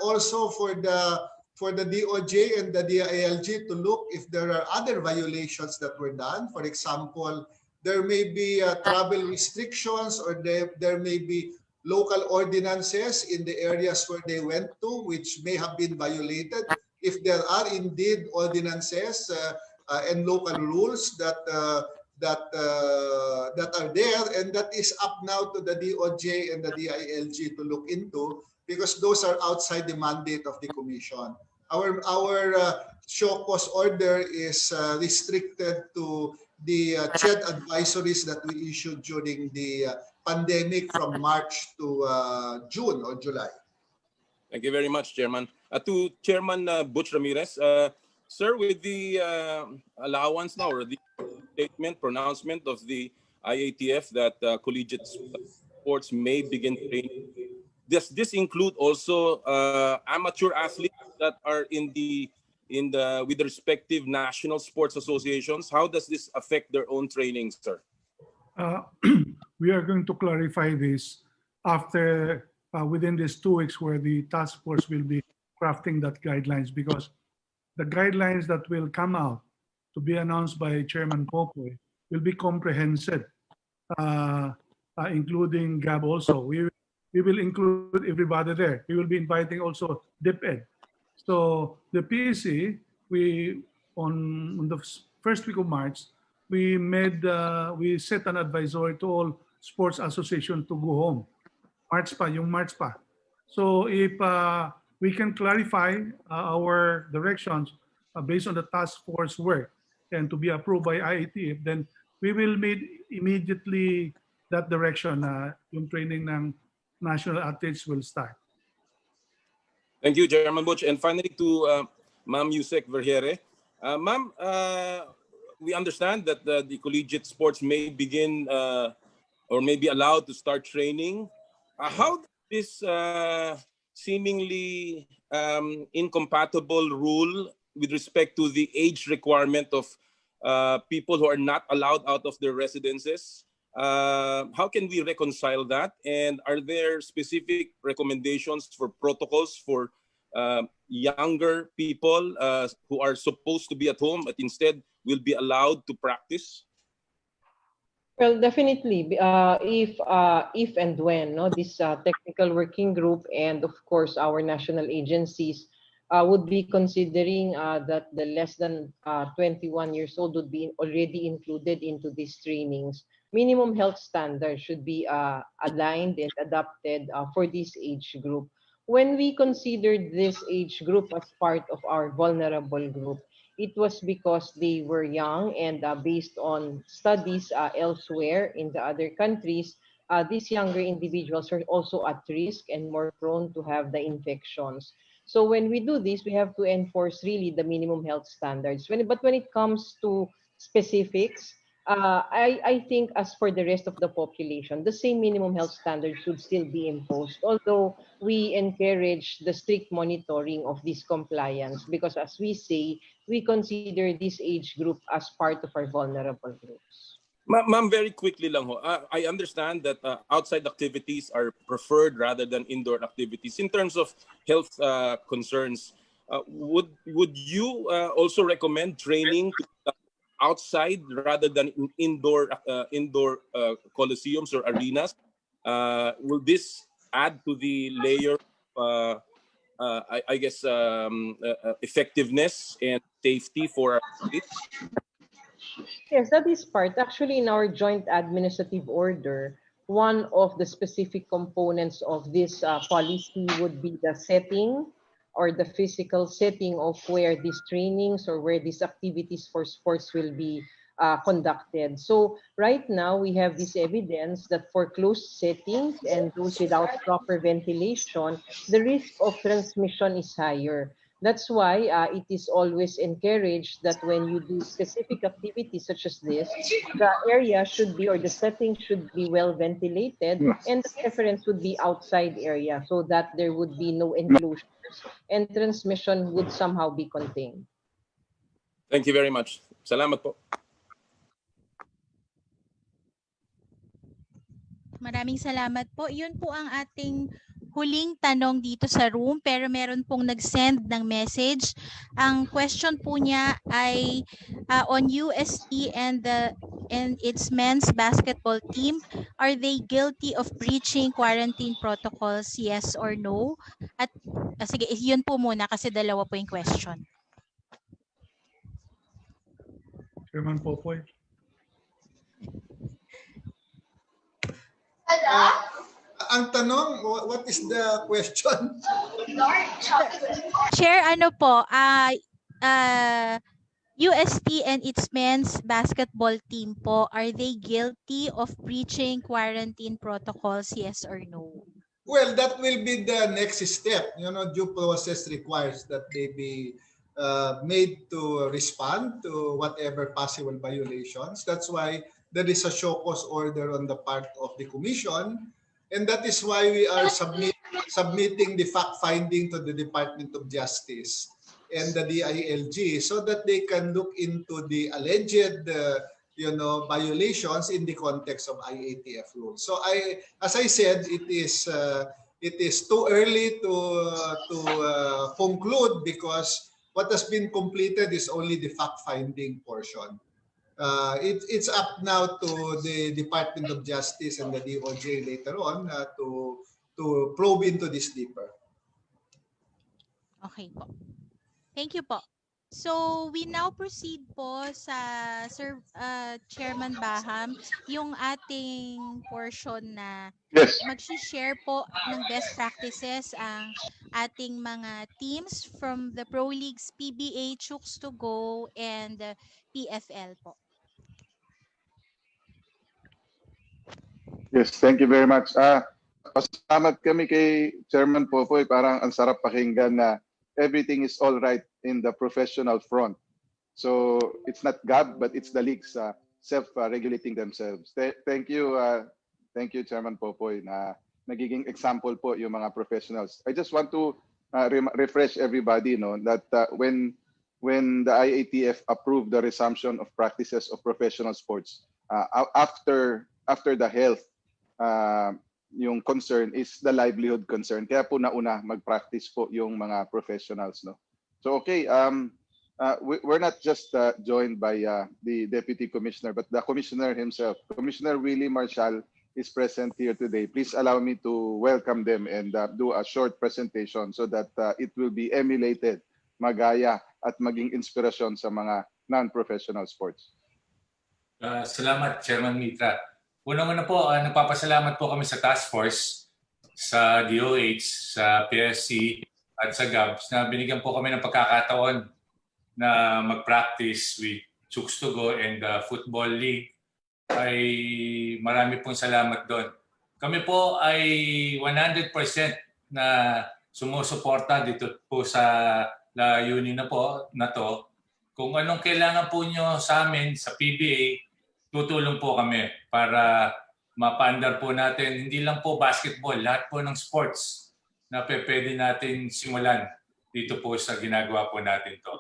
also for the DOJ and the DILG to look if there are other violations that were done. For example, there may be travel restrictions, or there may be local ordinances in the areas where they went to which may have been violated. If there are indeed ordinances and local rules that are there, and that is up now to the DOJ and the DILG to look into, because those are outside the mandate of the commission. Our show cause order is restricted to the CHED advisories that we issued during the pandemic from March to June or July. Thank you very much, Chairman. To Chairman Butch Ramirez, sir, with the allowance now or the statement, pronouncement of the IATF that collegiate sports may begin training, does this include also amateur athletes that are in the with the respective national sports associations? How does this affect their own training, sir? We are going to clarify this after within these 2 weeks where the task force will be crafting that guidelines, because the guidelines that will come out to be announced by Chairman Popoy will be comprehensive, including GAB also. We will include everybody there. We will be inviting also DepEd. So the PEC, on the first week of March, we set an advisory to all sports association to go home. March pa. So if we can clarify our directions based on the task force work and to be approved by IATF, then we will meet immediately that direction. Yung training ng national athletes will start. Thank you, Chairman Butch. And finally to Ma'am Yusek Vergere. Ma'am, we understand that the collegiate sports may begin or may be allowed to start training. How does this seemingly incompatible rule with respect to the age requirement of people who are not allowed out of their residences, how can we reconcile that? And are there specific recommendations for protocols for younger people who are supposed to be at home but instead will be allowed to practice? Well, definitely. If and when this technical working group and of course our national agencies would be considering that the less than 21 years old would be already included into these trainings, minimum health standards should be aligned and adopted for this age group. When we considered this age group as part of our vulnerable group, it was because they were young and based on studies elsewhere in the other countries, these younger individuals are also at risk and more prone to have the infections. So when we do this, we have to enforce really the minimum health standards. But when it comes to specifics, I think as for the rest of the population, the same minimum health standards should still be imposed, although we encourage the strict monitoring of this compliance because as we say, we consider this age group as part of our vulnerable groups. Ma'am, very quickly lang ho. I understand that outside activities are preferred rather than indoor activities. In terms of health concerns, would you also recommend training outside rather than in indoor coliseums or arenas? Will this add to the layer of, I guess, effectiveness and safety for our athletes? Yes, that is part. Actually, in our joint administrative order, one of the specific components of this policy would be the setting or the physical setting of where these trainings or where these activities for sports will be conducted. So right now, we have this evidence that for closed settings and those without proper ventilation, the risk of transmission is higher. That's why it is always encouraged that when you do specific activities such as this, the area should be or the setting should be well ventilated and the preference would be outside area so that there would be no enclosures and transmission would somehow be contained. Thank you very much. Salamat po. Maraming salamat po. Yun po ang ating huling tanong dito sa room, pero meron pong nag-send ng message. Ang question po niya ay on UST and its men's basketball team, are they guilty of breaching quarantine protocols, yes or no? At sige, yun po muna kasi dalawa po yung question. Chairman Popoy. Ang tanong, what is the question? Chair, ano po, UST and its men's basketball team po, are they guilty of breaching quarantine protocols, yes or no? Well, that will be the next step. You know, due process requires that they be made to respond to whatever possible violations. That's why there is a show cause order on the part of the commission, and that is why we are submitting the fact finding to the Department of Justice and the DILG so that they can look into the alleged violations in the context of IATF rules. So as I said, it is too early to conclude because what has been completed is only the fact-finding portion. It's up now to the Department of Justice and the DOJ later on to probe into this deeper. Okay po. Thank you po. So, we now proceed po sa Sir Chairman Baham, yung ating portion na Yes. mag-share po ng best practices ang ating mga teams from the Pro Leagues, PBA, Chooks to Go, and PFL po. Yes, thank you very much. Pasalamat kami kay Chairman Popoy. Parang ang sarap pakinggan na everything is all right in the professional front. So it's not GAB, but it's the leagues self-regulating themselves. Thank you, Chairman Popoy, na nagiging example po yung mga professionals. I just want to refresh everybody, that when the IATF approved the resumption of practices of professional sports, after the health, yung concern is the livelihood concern. Kaya po nauna mag-practice po yung mga professionals, no. So okay, we're not just joined by the Deputy Commissioner, but the Commissioner himself. Commissioner Willie Marshall is present here today. Please allow me to welcome them and do a short presentation so that it will be emulated, magaya, at maging inspirasyon sa mga non-professional sports. Salamat, Chairman Mitra. Unang-una po, nagpapasalamat po kami sa task force, sa DOH, sa PSC at sa GABS na binigyan po kami ng pagkakataon na mag-practice with Chooks to Go and the Football League. Ay marami pong salamat doon. Kami po ay 100% na sumusuporta dito po sa layunin na to. Kung anong kailangan po nyo sa amin sa PBA, tutulong po kami para mapaandar po natin, hindi lang po basketball, lahat po ng sports na pwede natin simulan dito po sa ginagawa po natin to.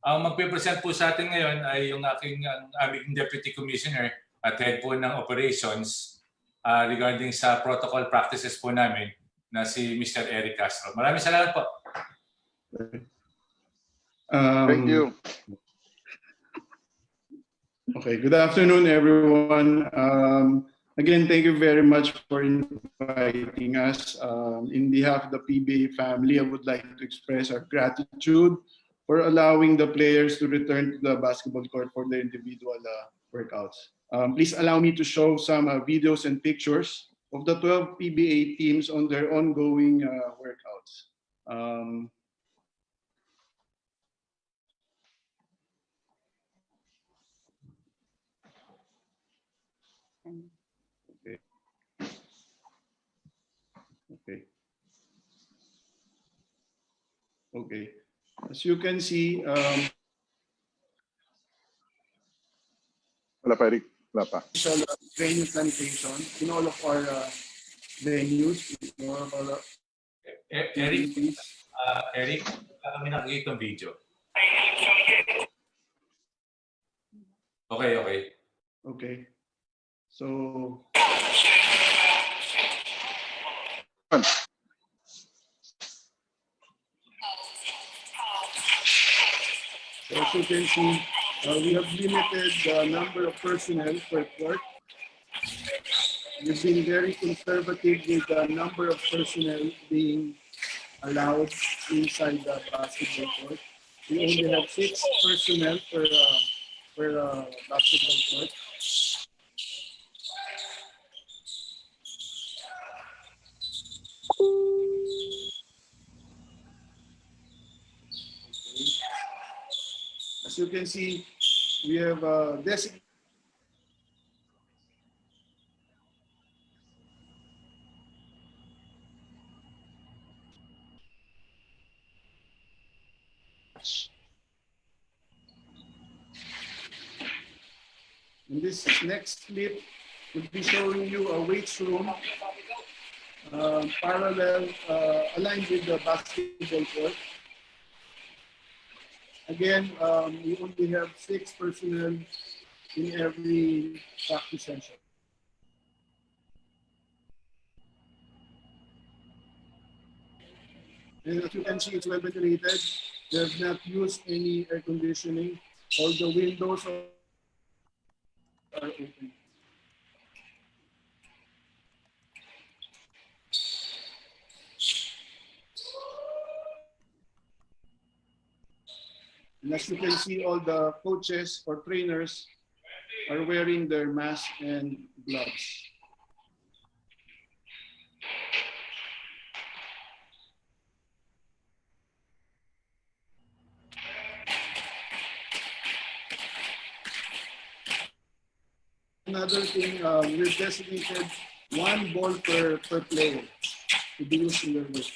Ang magpe-present po sa atin ngayon ay yung aming Deputy Commissioner at Head po ng Operations regarding sa protocol practices po namin na si Mr. Eric Castro. Maraming salamat po. Thank you. Okay, good afternoon, everyone. Again, thank you very much for inviting us. In behalf of the PBA family, I would like to express our gratitude for allowing the players to return to the basketball court for their individual workouts. Please allow me to show some videos and pictures of the 12 PBA teams on their ongoing workouts. Okay. As you can see, wala pa, Eric. Wala pa. Training plantation in all of our venues. Eric, kami nakikita ng video. Okay. Okay. So, as you can see, we have limited the number of personnel per court. We've been very conservative with the number of personnel being allowed inside the basketball court. We only have 6 personnel per basketball court. As you can see, we have designated in this next clip, we'll be showing you a weights room parallel, aligned with the basketball court. Again, we only have 6 personnel in every practice session. And as you can see, it's well ventilated. They have not used any air conditioning. All the windows are open. And as you can see, all the coaches or trainers are wearing their mask and gloves. Another thing, we've designated 1 ball per player to be used in their work.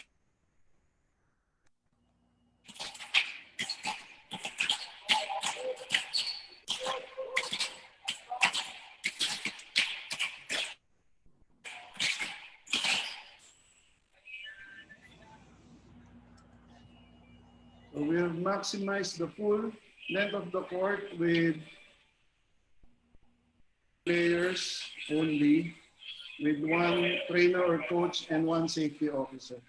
So we have maximized the full length of the court with players only, with 1 trainer or coach and 1 safety officer.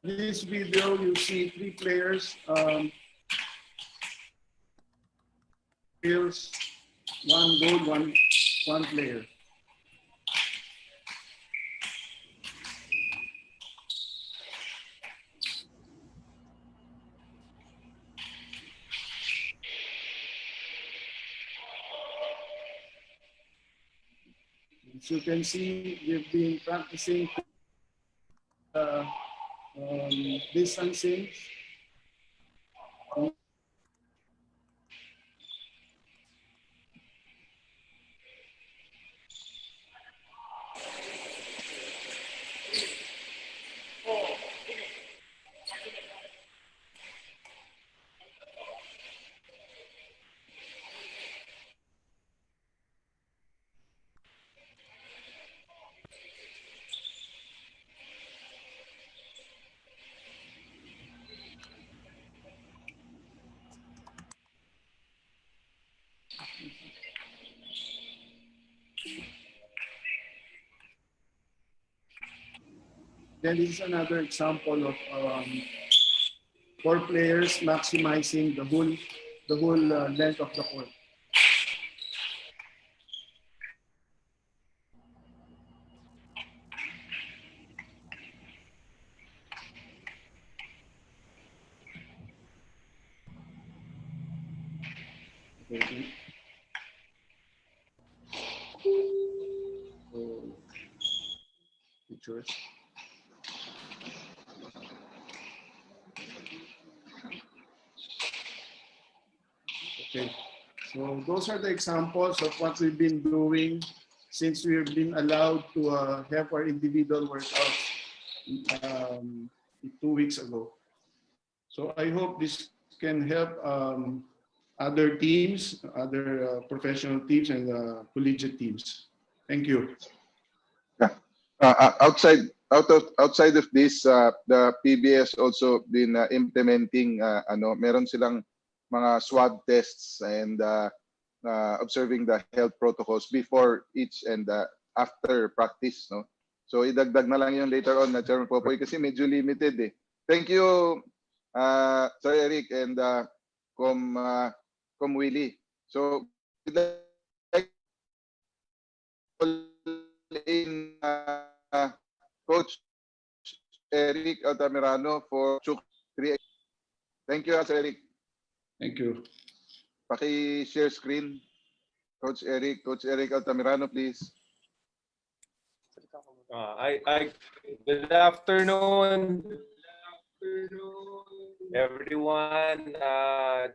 In this video, you see 3 players, kills, 1 goal, one player. As you can see, we've been practicing distancing. Then this is another example of 4 players maximizing the whole length of the court. Okay. So, pictures. Okay, so those are the examples of what we've been doing since we've been allowed to have our individual workouts 2 weeks ago. So I hope this can help other teams, other professional teams and collegiate teams. Thank you. Yeah. Outside of this, the PBS also been implementing meron silang mga swab tests and observing the health protocols before each and after practice, no. So idagdag na lang yung later on na Chairman Popoy kasi medyo limited eh. Thank you Sir Eric and Com Willie. So we'd like in Coach Eric Altamirano for Chuk 3. Thank you, Sir Eric. Thank you. Paki-share screen. Coach Eric Altamirano, please. Good afternoon, everyone.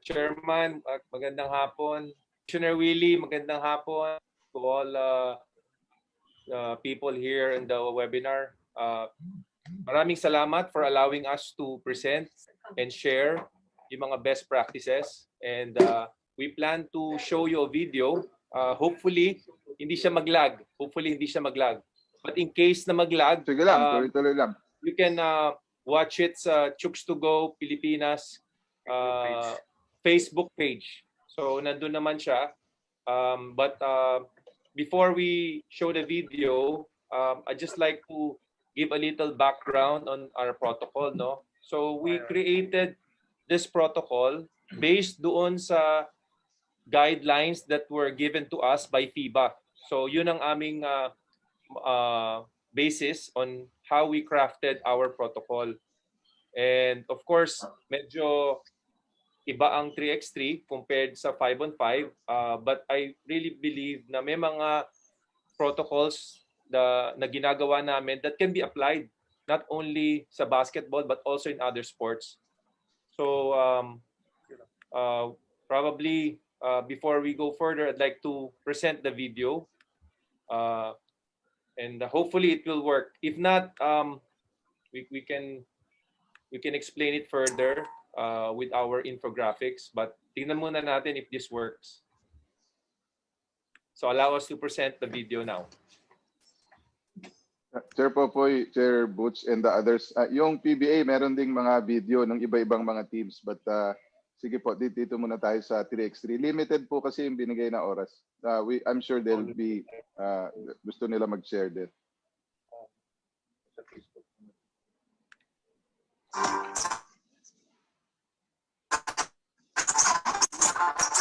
Chairman, magandang hapon. Commissioner Willie, magandang hapon to all people here in the webinar. Maraming salamat for allowing us to present and share yung mga best practices. And we plan to show you a video. Hopefully, hindi siya mag-lag. But in case na mag-lag, tuloy lang. You can watch it sa Chooks to Go Pilipinas Facebook page. So nandun naman siya. But before we show the video, I'd just like to give a little background on our protocol, no? So we created this protocol based doon sa guidelines that were given to us by FIBA. So yun ang aming basis on how we crafted our protocol. And of course, medyo iba ang 3x3 compared sa 5-on-5. But I really believe na may mga protocols na ginagawa namin that can be applied not only sa basketball but also in other sports. So probably before we go further, I'd like to present the video. And hopefully it will work. If not, we can explain it further with our infographics. But tingnan muna natin if this works. So allow us to present the video now. Chair Popoy, Chair Butch, and the others. Yung PBA, meron ding mga video ng iba-ibang mga teams. But sige po, dito muna tayo sa 3x3. Limited po kasi yung binigay na oras. I'm sure they'll be, gusto nila mag-share din.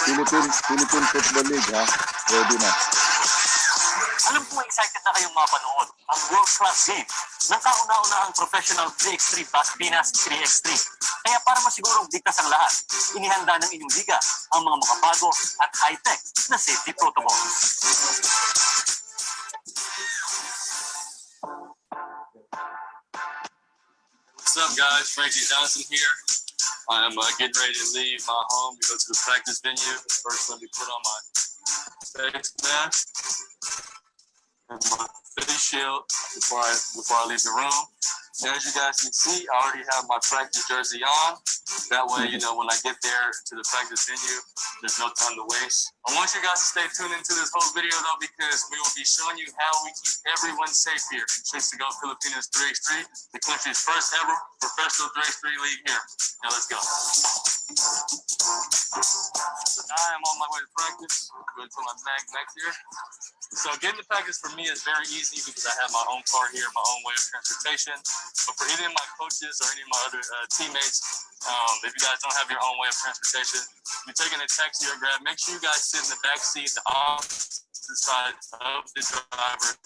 Philippine Football League, ha? Ready na. Alam kong excited na kayong mapanood ang world-class game ng kauna-unahang professional 3x3 Pinas 3x3. Kaya para masigurong ligtas ang lahat, inihanda ng inyong liga ang mga makabago at high-tech na safety protocols. What's up, guys? Frankie Johnson here. I'm getting ready to leave my home to go to the practice venue. First, let me put on my face mask and my face shield before I leave the room. And as you guys can see, I already have my practice jersey on. That way, you know, when I get there to the practice venue, there's no time to waste. I want you guys to stay tuned into this whole video, though, because we will be showing you how we keep everyone safe here. Chase to Go Filipinas 3x3, the country's first ever professional 3x3 league here. Now let's go. So now I'm on my way to practice. I'm going to put my bag back here. So getting to practice for me is very easy because I have my own car here, my own way of transportation. But for any of my coaches or any of my other teammates, if you guys don't have your own way of transportation, you're taking a taxi or Grab, make sure you guys sit in the back seat, the opposite side of the driver.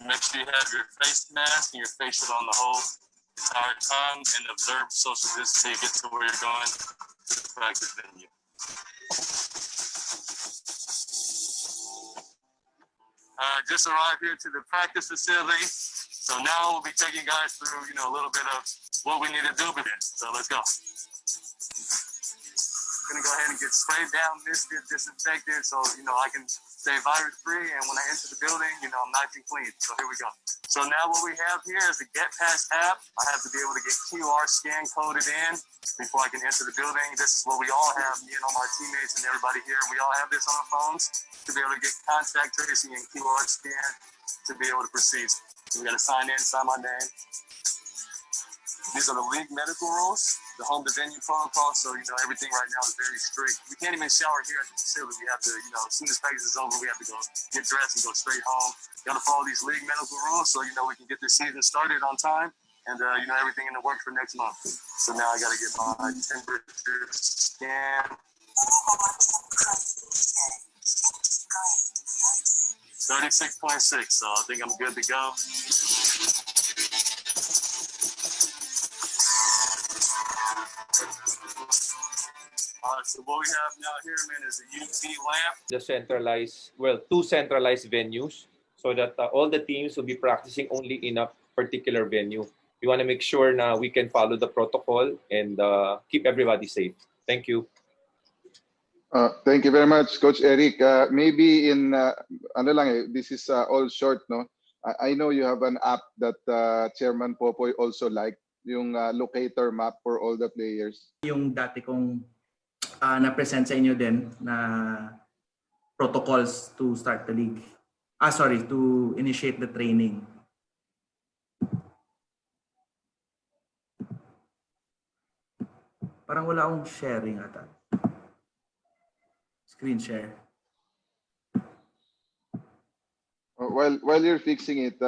Make sure you have your face mask and your face shield on the whole entire time and observe social distancing to get to where you're going to the practice venue. Just arrived here to the practice facility. So now we'll be taking guys through, you know, a little bit of what we need to do with it. So let's go. Gonna go ahead and get sprayed down, misted, disinfected, so you know I can stay virus free. And when I enter the building, you know I'm nice and clean. So here we go. So now what we have here is the Get Pass app. I have to be able to get QR scan coded in before I can enter the building. This is what we all have, me and all my teammates and everybody here. We all have this on our phones to be able to get contact tracing and QR scan to be able to proceed. So we got to sign in, sign my name. These are the league medical rules, the home to venue protocol. So, you know, everything right now is very strict. We can't even shower here at the facility. We have to, you know, as soon as practice is over, we have to go get dressed and go straight home. Got to follow these league medical rules so, you know, we can get this season started on time and, you know, everything in the works for next month. So now I got to get my temperature scan. 36.6, so I think I'm good to go. So what we have now here, man, is a UV lamp. The centralized, well, two centralized venues. so that all the teams will be practicing only in a particular venue. We want to make sure na we can follow the protocol and keep everybody safe. Thank you. Thank you very much, Coach Eric. Maybe in ano lang this is all short, no? I know you have an app that Chairman Popoy also liked, yung locator map for all the players. Yung dati kong na-present sa inyo din na protocols to start the league. Sorry, to initiate the training. Parang wala akong sharing ata. Screen share. While you're fixing it,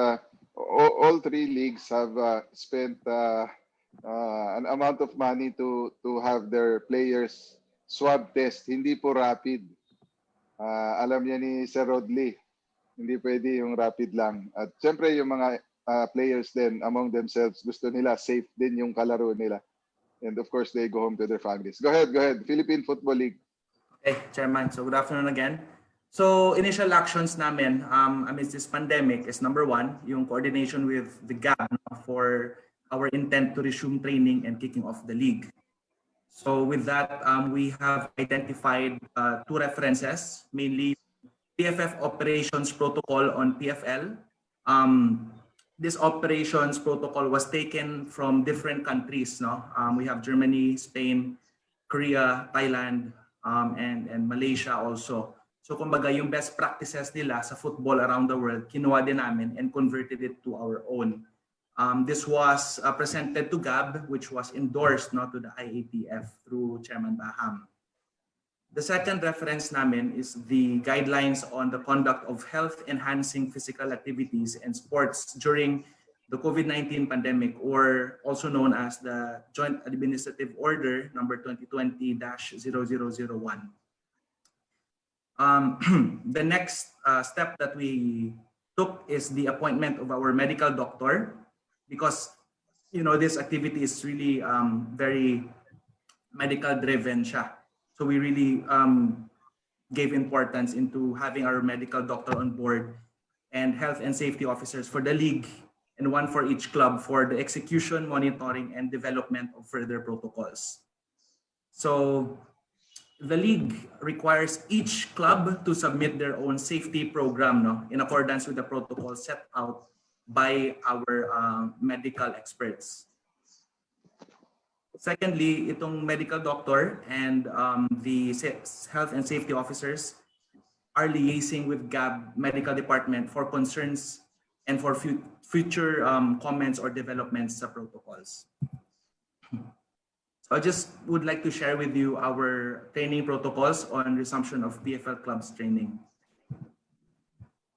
all three leagues have spent an amount of money to have their players swab test. Hindi po rapid. Alam niya ni Sir Rodley, hindi pwede yung rapid lang. At syempre yung mga players din among themselves, gusto nila safe din yung kalaro nila. And of course, they go home to their families. Go ahead. Philippine Football League. Okay, Chairman. So good afternoon again. So initial actions namin amidst this pandemic is number one, yung coordination with the GAB for our intent to resume training and kicking off the league. So with that, we have identified two references, mainly PFF operations protocol on PFL. This operations protocol was taken from different countries. No? We have Germany, Spain, Korea, Thailand, and Malaysia also. So kumbaga yung best practices nila sa football around the world, kinuha din namin and converted it to our own. This was presented to GAB, which was endorsed to the Iatf through Chairman Baham. The second reference namin is the guidelines on the conduct of health-enhancing physical activities and sports during the COVID-19 pandemic, or also known as the Joint Administrative Order number 2020-0001. The next step that we took is the appointment of our medical doctor, because this activity is really very medical driven siya. So we really gave importance into having our medical doctor on board and health and safety officers for the league, and one for each club for the execution, monitoring, and development of further protocols. So the league requires each club to submit their own safety program in accordance with the protocol set out by our medical experts. Secondly, itong medical doctor and the health and safety officers are liaising with GAB medical department for concerns and for future comments or developments sa protocols. So I just would like to share with you our training protocols on resumption of PFL clubs training.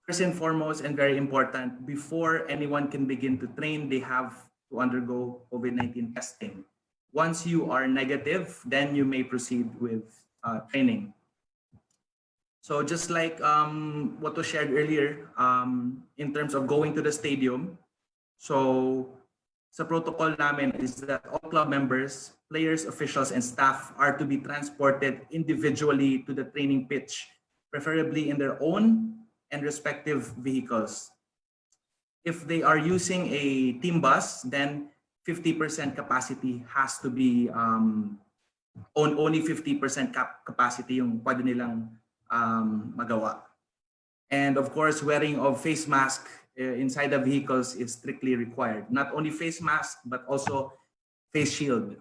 First and foremost, and very important, before anyone can begin to train, they have to undergo COVID-19 testing. Once you are negative, then you may proceed with training. So just like what was shared earlier, in terms of going to the stadium, so sa protocol namin is that all club members, players, officials, and staff are to be transported individually to the training pitch, preferably in their own and respective vehicles. If they are using a team bus, then 50% capacity has to be only 50% capacity yung pwede nilang magawa. And of course, wearing of face mask inside the vehicles is strictly required. Not only face mask, but also face shield.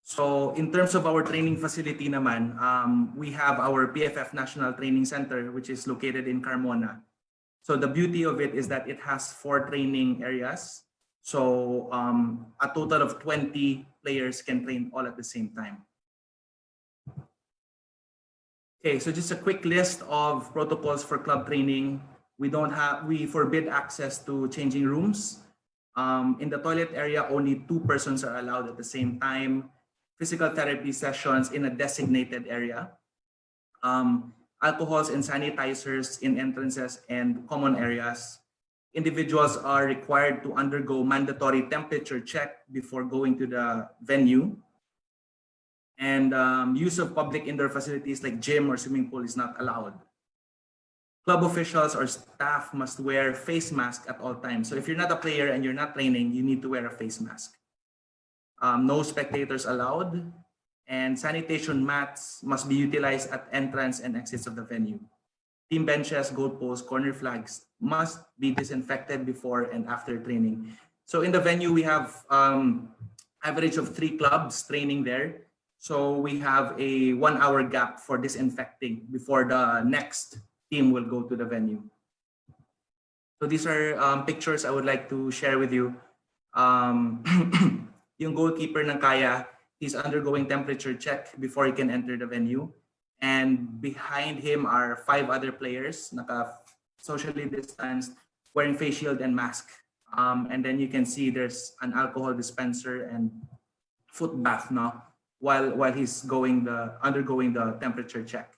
So in terms of our training facility naman, we have our PFF National Training Center, which is located in Carmona. So the beauty of it is that it has 4 training areas. So a total of 20 players can train all at the same time. Okay, so just a quick list of protocols for club training. We forbid access to changing rooms. In the toilet area, only 2 persons are allowed at the same time. Physical therapy sessions in a designated area. Alcohols and sanitizers in entrances and common areas. Individuals are required to undergo mandatory temperature check before going to the venue. And use of public indoor facilities like gym or swimming pool is not allowed. Club officials or staff must wear face mask at all times. So if you're not a player and you're not training, you need to wear a face mask. No spectators allowed, and sanitation mats must be utilized at entrance and exits of the venue. Team benches, goalposts, corner flags must be disinfected before and after training. So in the venue, we have average of 3 clubs training there. So we have a 1-hour gap for disinfecting before the next team will go to the venue. So these are pictures I would like to share with you. Yung goalkeeper ng Kaya, he's undergoing temperature check before he can enter the venue. And behind him are 5 other players, socially distanced, wearing face shield and mask. And then you can see there's an alcohol dispenser and foot bath now while he's undergoing the temperature check.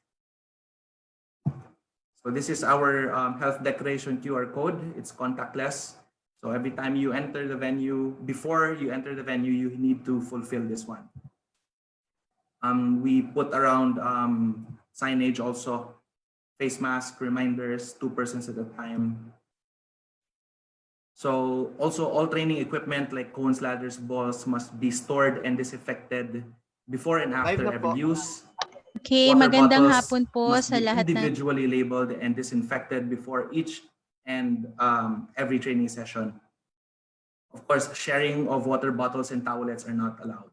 So this is our health declaration QR code. It's contactless. So every time you enter the venue, before you enter the venue, you need to fulfill this one. We put around signage also, face mask, reminders, 2 persons at a time. So also all training equipment like cones, ladders, balls must be stored and disinfected before and after every use. Okay, Water magandang bottles hapon po must sa be lahat na. individually labeled and disinfected before each and every training session. Of course, sharing of water bottles and towelettes are not allowed.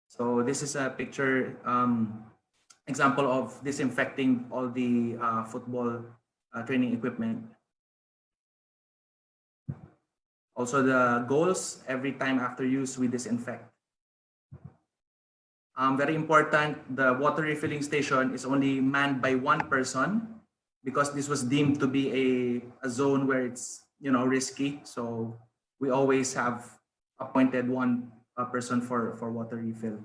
So this is a picture example of disinfecting all the football training equipment. Also the goals, every time after use, we disinfect. Very important, the water refilling station is only manned by 1 person because this was deemed to be a zone where it's risky. So we always have appointed 1 person for water refill.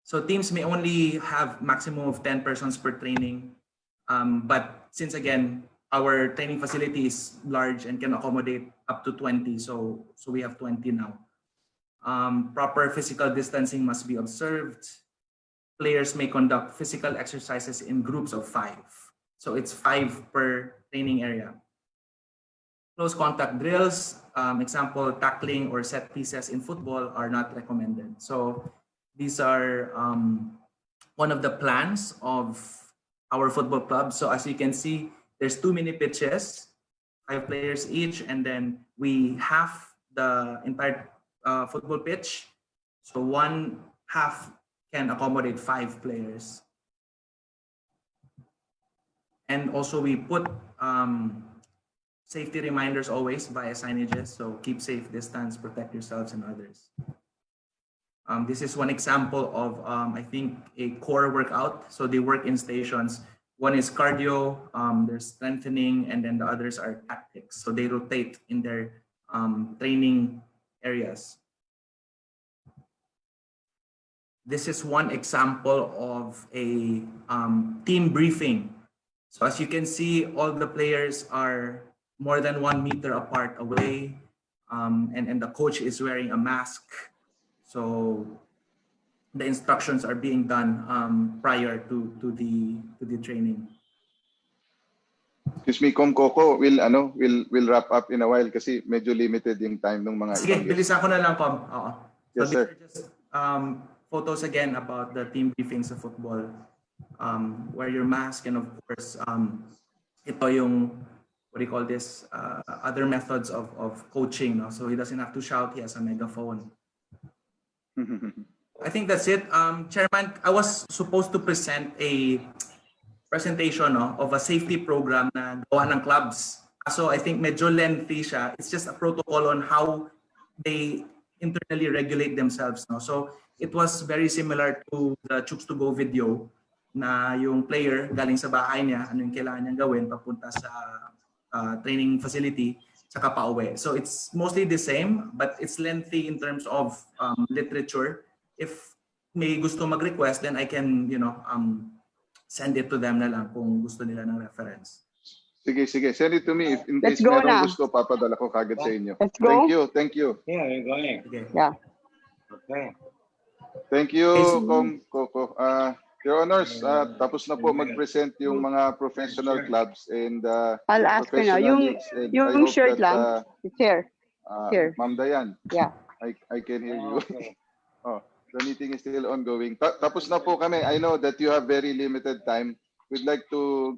So teams may only have maximum of 10 persons per training. But since again, our training facility is large and can accommodate up to 20. So we have 20 now. Proper physical distancing must be observed. Players may conduct physical exercises in groups of 5. So it's 5 per training area. Close contact drills, example, tackling or set pieces in football are not recommended. So these are one of the plans of our football club. So as you can see, there's 2 mini pitches, 5 players each, and then we half the entire football pitch. So 1 half can accommodate 5 players. And also we put safety reminders always via signages. So keep safe distance, protect yourselves and others. This is one example of, I think, a core workout. So they work in stations. One is cardio, there's strengthening, and then the others are tactics. So they rotate in their training areas. This is one example of a team briefing. So as you can see, all the players are more than 1 meter apart away, and the coach is wearing a mask. So the instructions are being done prior to the training. Excuse me, Kong Coco, will wrap up in a while kasi medyo limited yung time ng mga Sige, ibang bilisan ko na lang, Kom. Oo. Yes, So sir. these are just photos again about the team briefings of football. Wear your mask, and of course, ito yung, what do you call this, other methods of coaching. No? So he doesn't have to shout, he has a megaphone. I think that's it. Chairman, I was supposed to present a presentation of a safety program na gawa ng clubs. So I think medyo lengthy siya. It's just a protocol on how they internally regulate themselves. No? So it was very similar to the Chooks to Go video na yung player galing sa bahay niya, ano yung kailangan niyang gawin papunta sa training facility, saka pauwi. So it's mostly the same, but it's lengthy in terms of literature. If may gusto mag-request, then I can, send it to them na lang kung gusto nila ng reference. Sige. Send it to me. If in Let's case go merong na. gusto, papadala ko kagad sa inyo. Let's go. Thank you. Yeah, you're going. Okay. Yeah. Okay. Thank you, Yes. Kong Coco. Your Honors, tapos na po mag-present yung mga professional clubs and I'll ask her now. professional leagues. And I Yung hope shirt that, lang, chair. Chair. Ma'am Dayan, Yeah. I can hear you. Oh, the meeting is still ongoing. Tapos na po kami. I know that you have very limited time. We'd like to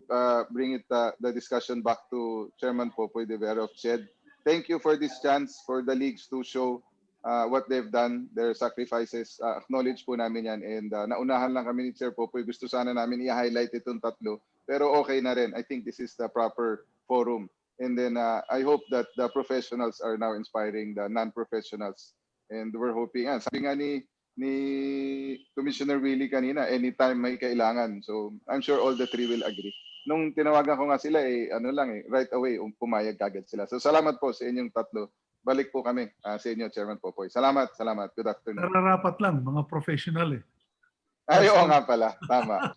bring the discussion back to Chairman Popoy de Vera of CHED. Thank you for this chance for the leagues to show what they've done, their sacrifices. Acknowledge po namin yan. And naunahan lang kami ni Chair Popoy. Gusto sana namin i-highlight itong tatlo. Pero okay na rin. I think this is the proper forum. And then I hope that the professionals are now inspiring the non-professionals. And we're hoping, sabi nga ni Commissioner Willie kanina, anytime may kailangan. So I'm sure all the three will agree. Nung tinawagan ko nga sila, right away, pumayag kagad sila. So salamat po sa inyong tatlo. Balik po kami sa inyo, Chairman Popoy. Salamat. Good afternoon. Nararapat lang, mga professional eh. Ay, oo nga pala. Tama.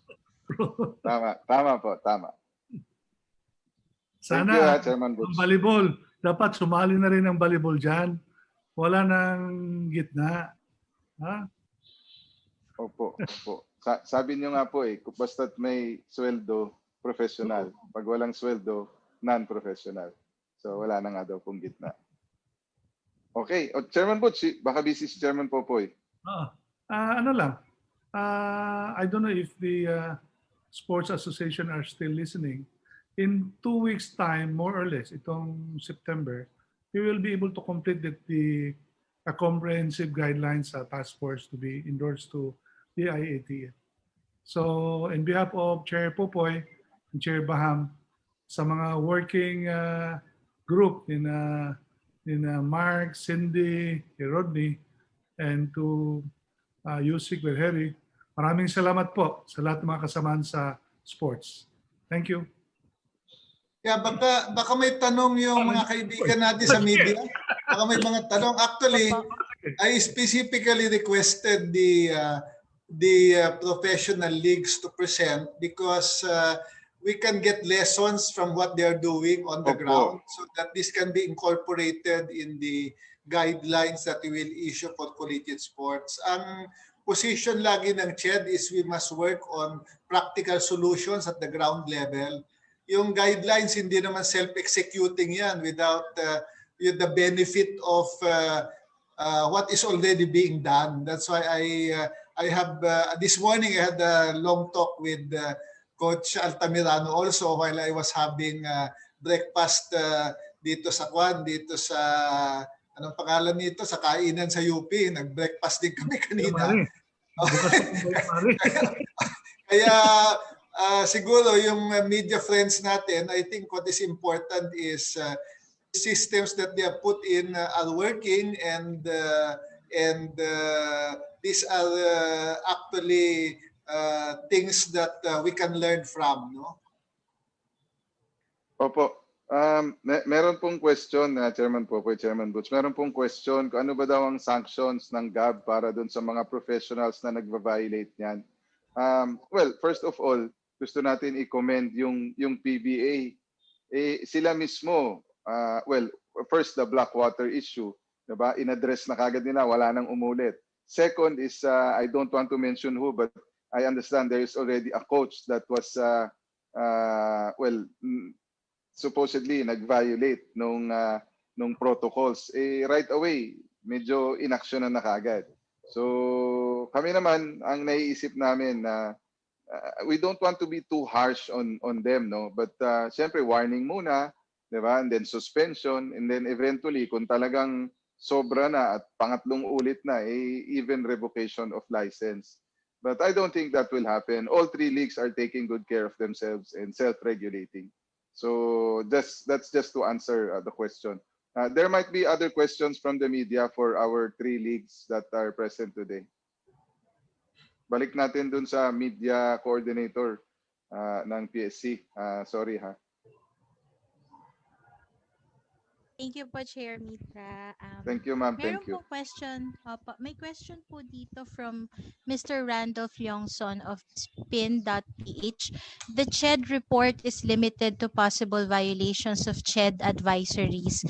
Tama po. Sana Chairman ang volleyball, dapat sumali na rin ang volleyball dyan. Wala nang gitna. Ha? Opo. Sabi nyo nga po basta't may sweldo, professional. Pag walang sweldo, non-professional. So wala na nga daw pong gitna. Okay. Chairman Butch, baka busy si Chairman Popoy. Ano lang. I don't know if the sports association are still listening. In 2 weeks' time, more or less, itong September, we will be able to complete the comprehensive guidelines task force to be endorsed to the IATF. So, in behalf of Chair Popoy and Chair Baham, sa mga working group in Mark, Cindy, Rodney, and to Yusik Verheri, maraming salamat po sa lahat ng mga kasamahan sa sports. Thank you. Yeah, baka may tanong yung mga kaibigan natin sa media. Baka may mga tanong. Actually, I specifically requested the professional leagues to present because we can get lessons from what they are doing on the ground so that this can be incorporated in the guidelines that we will issue for collegiate sports. Ang position lagi ng CHED is we must work on practical solutions at the ground level. Yung guidelines hindi naman self-executing yan without with the benefit of what is already being done. That's why I have this morning I had a long talk with Coach Altamirano also while I was having breakfast dito sa anong pangalan nito, sa kainan sa UP. Nag-breakfast din kami kanina. Kaya siguro yung media friends natin, I think what is important is systems that they have put in are working and these are actually things that we can learn from, no? Opo. Meron pong question, Chairman Popoy, Chairman Butch. Meron pong question kung ano ba daw ang sanctions ng GAB para dun sa mga professionals na nagva-violate niyan. Well, first of all, gusto natin i-commend yung PBA. Sila mismo, well, first the Blackwater issue, diba? In-address na kagad nila, wala nang umulit. Second is, I don't want to mention who, but I understand there is already a coach that was, well, supposedly nag-violate nung protocols. Right away, medyo inaksyon na kagad. So, kami naman, ang naiisip namin na we don't want to be too harsh on them, no? But syempre warning muna, 'di ba? And then suspension, and then eventually kung talagang sobra na at pangatlong ulit na, even revocation of license. But I don't think that will happen. All three leagues are taking good care of themselves and self-regulating. So that's just to answer the question. There might be other questions from the media for our three leagues that are present today. Balik natin dun sa media coordinator ng PSC. Sorry ha. Thank you po, Chair Mitra. Thank you, ma'am. Thank you. May question po dito from Mr. Randolph Yongson of spin.ph. The CHED report is limited to possible violations of CHED advisories.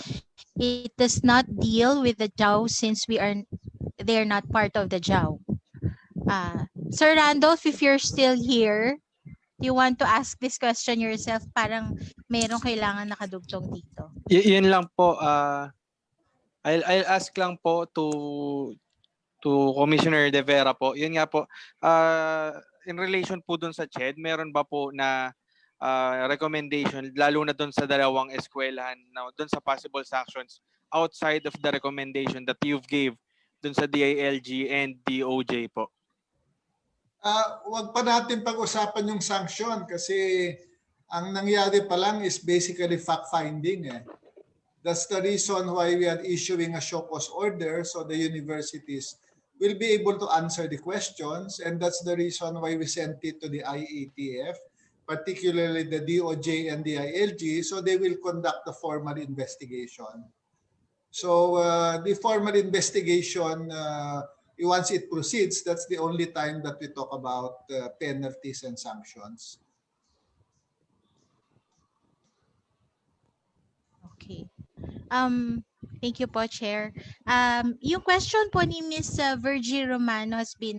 It does not deal with the JAW since they are not part of the JAW. Sir Randolph, if you're still here, do you want to ask this question yourself? Parang merong kailangan nakadugtong dito. Yun lang po, I'll ask lang po to Commissioner De Vera po. Yun nga po, in relation po dun sa CHED, meron ba po na recommendation, lalo na dun sa dalawang eskwelahan, na dun sa possible sanctions outside of the recommendation that you've gave dun sa DILG and DOJ po? Wag pa natin pag-usapan yung sanction kasi ang nangyari pa lang is basically fact-finding. That's the reason why we are issuing a show cause order so the universities will be able to answer the questions, and that's the reason why we sent it to the IATF, particularly the DOJ and the DILG, so they will conduct the formal investigation. So the formal investigation, once it proceeds, that's the only time that we talk about penalties and sanctions. Okay. Thank you po, Chair. Yung question po ni Ms. Virgie Romano has been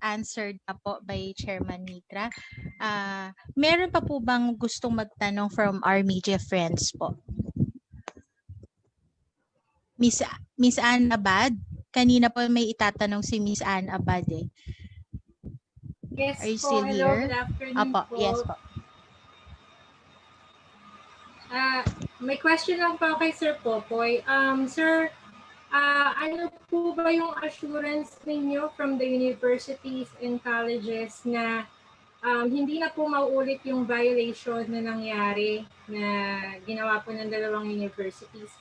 answered na po by Chairman Mitra. Meron pa po bang gustong magtanong from our media friends po? Miss Ann Abad? Kanina po may itatanong si Miss Ann Abad eh. Yes Are you po, still hello, here? good afternoon Opo, po. yes po. May question lang po kay Sir Popoy. Sir, ano po ba yung assurance ninyo from the universities and colleges na hindi na po mauulit yung violation na nangyari na ginawa po ng dalawang universities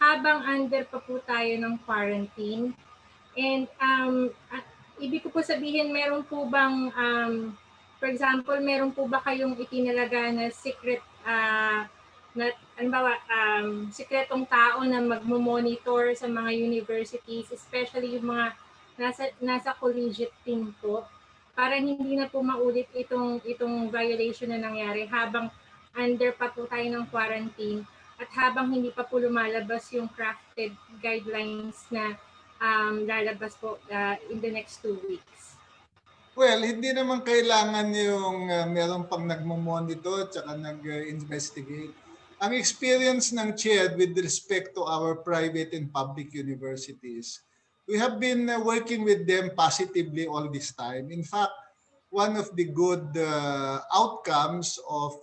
habang under pa po tayo ng quarantine? And ibig ko po sabihin, meron po bang, for example, meron po ba kayong itinalaga na secret na halimbawa sikretong tao na magmo-monitor sa mga universities, especially yung mga nasa collegiate team po, para hindi na po maulit itong violation na nangyari habang under pa po tayo ng quarantine at habang hindi pa po lumalabas yung crafted guidelines na lalabas po in the next 2 weeks. Well, hindi naman kailangan yung meron pang nagmo-monitor at nag-investigate. Ang experience ng CHED with respect to our private and public universities, we have been working with them positively all this time. In fact, one of the good outcomes of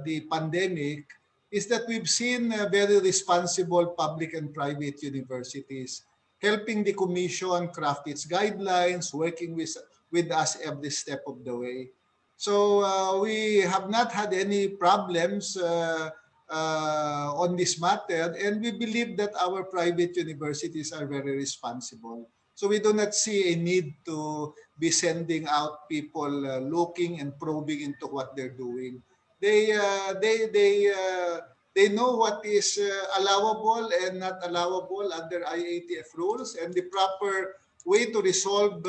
the pandemic is that we've seen very responsible public and private universities helping the commission craft its guidelines, working with us every step of the way. So we have not had any problems on this matter, and we believe that our private universities are very responsible. So we do not see a need to be sending out people looking and probing into what they're doing. They know what is allowable and not allowable under IATF rules, and the proper way to resolve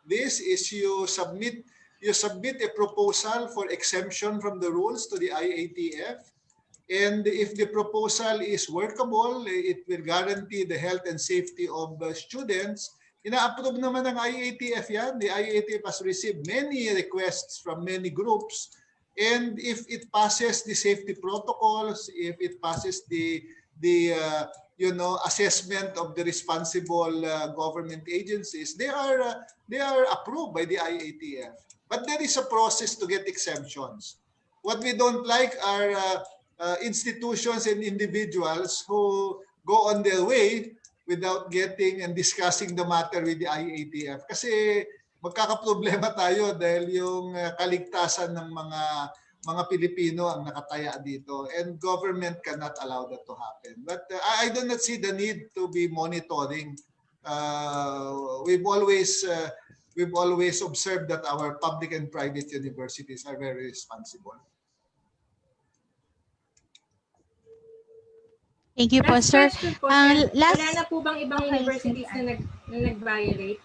this is you submit a proposal for exemption from the rules to the IATF. And if the proposal is workable, it will guarantee the health and safety of students. Ina-approve naman ng IATF yan. The IATF has received many requests from many groups. And if it passes the safety protocols, if it passes the assessment of the responsible government agencies, they are approved by the IATF. But there is a process to get exemptions. What we don't like are institutions and individuals who go on their way without getting and discussing the matter with the IATF. Kasi magkakaproblema tayo dahil yung kaligtasan ng mga Pilipino ang nakataya dito, and government cannot allow that to happen. But I do not see the need to be monitoring. We've always observed that our public and private universities are very responsible. Thank you po, sir. Wala na po bang ibang universities na nag-violate?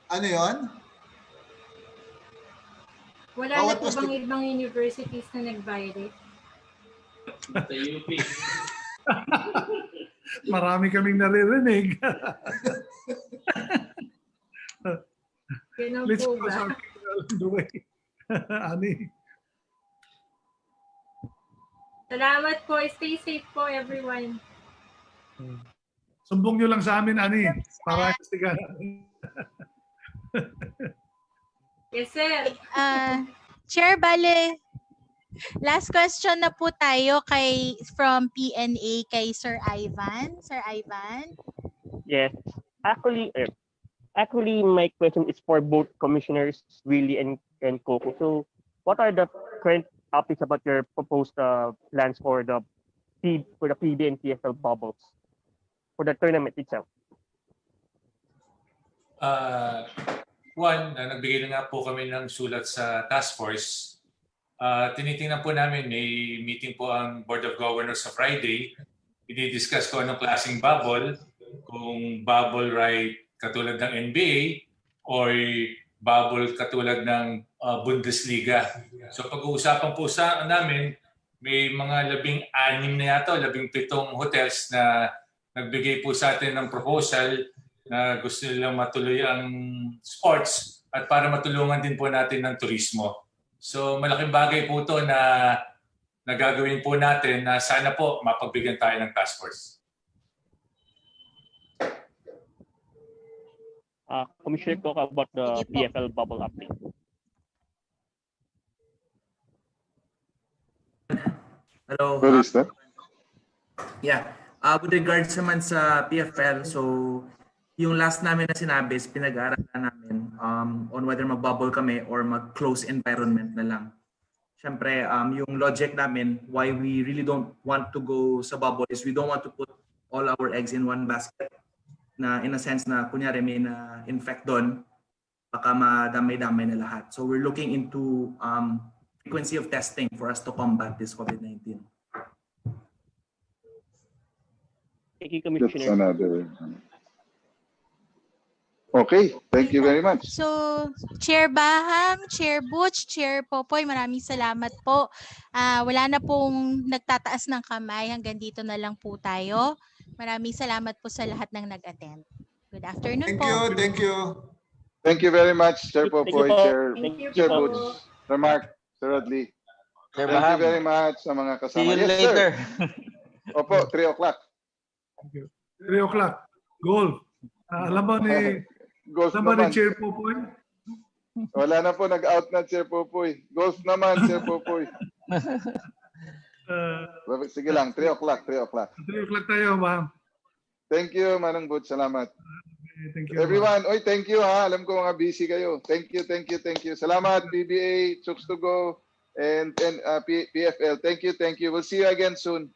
Ano yun? Wala na po bang ibang universities na nag-violate? Sa UP. Marami kaming naririnig. Malinaw Let's po cross ba? our fingers along the way. Ani. Salamat po. Stay safe po, everyone. Sumbong nyo lang sa amin, Ani. Para istigan. Yes, sir. Chair, bale, last question na po tayo from PNA kay Sir Ivan. Sir Ivan? Yes. Actually, my question is for both commissioners, Willie and Coco. So, what are the current topics about your proposed plans for the PB and PFL bubbles for the tournament itself? One, nagbigay na nga po kami ng sulat sa task force. Tinitingnan po namin, may meeting po ang Board of Governors sa Friday. I-discuss ko anong klaseng bubble, kung bubble right katulad ng NBA or bubble katulad ng Bundesliga. So pag-uusapan po namin, may mga 16 na yata, 17 hotels na nagbigay po sa atin ng proposal na gusto nilang matuloy ang sports at para matulungan din po natin ng turismo. So malaking bagay po ito na gagawin po natin na sana po mapagbigyan tayo ng task force. Commissioner talk about the PFL bubble update. Hello. Where is that? Yeah. With regards naman sa PFL, so yung last namin na sinabi is pinag-aaralan namin on whether mag-bubble kami or mag-close environment na lang. Siyempre, yung logic namin why we really don't want to go sa bubble is we don't want to put all our eggs in one basket. Na in a sense na kunyari may na-infect doon, baka madamay-damay na lahat. So we're looking into frequency of testing for us to combat this COVID-19. Thank you, Commissioner. That's another. Okay, thank you very much. So, Chair Baham, Chair Butch, Chair Popoy, maraming salamat po. Wala na pong nagtataas ng kamay. Hanggang dito na lang po tayo. Maraming salamat po sa lahat ng nag-attend. Good afternoon po. Thank you. Thank you very much, Chair Popoy, Chair po. Butch, Sir Mark, Sir Rodley. Sir Thank you Baham. very much sa mga kasama. See you Yes, later. sir. Opo, 3 o'clock. Thank you. 3 o'clock. Golf. Alam mo ni Golf alam mo ni naman. Chair Popoy? Wala na po, nag-out na Chair Popoy. Golf naman, Chair Popoy. Sige lang, 3 o'clock, 3 o'clock. 3 o'clock tayo, ma'am. Thank you, Manang Butch. Salamat. Thank you. Everyone, oy, thank you ha. Alam ko mga busy kayo. Thank you. Salamat, BBA, Chooks to Go, and PFL. Thank you. We'll see you again soon.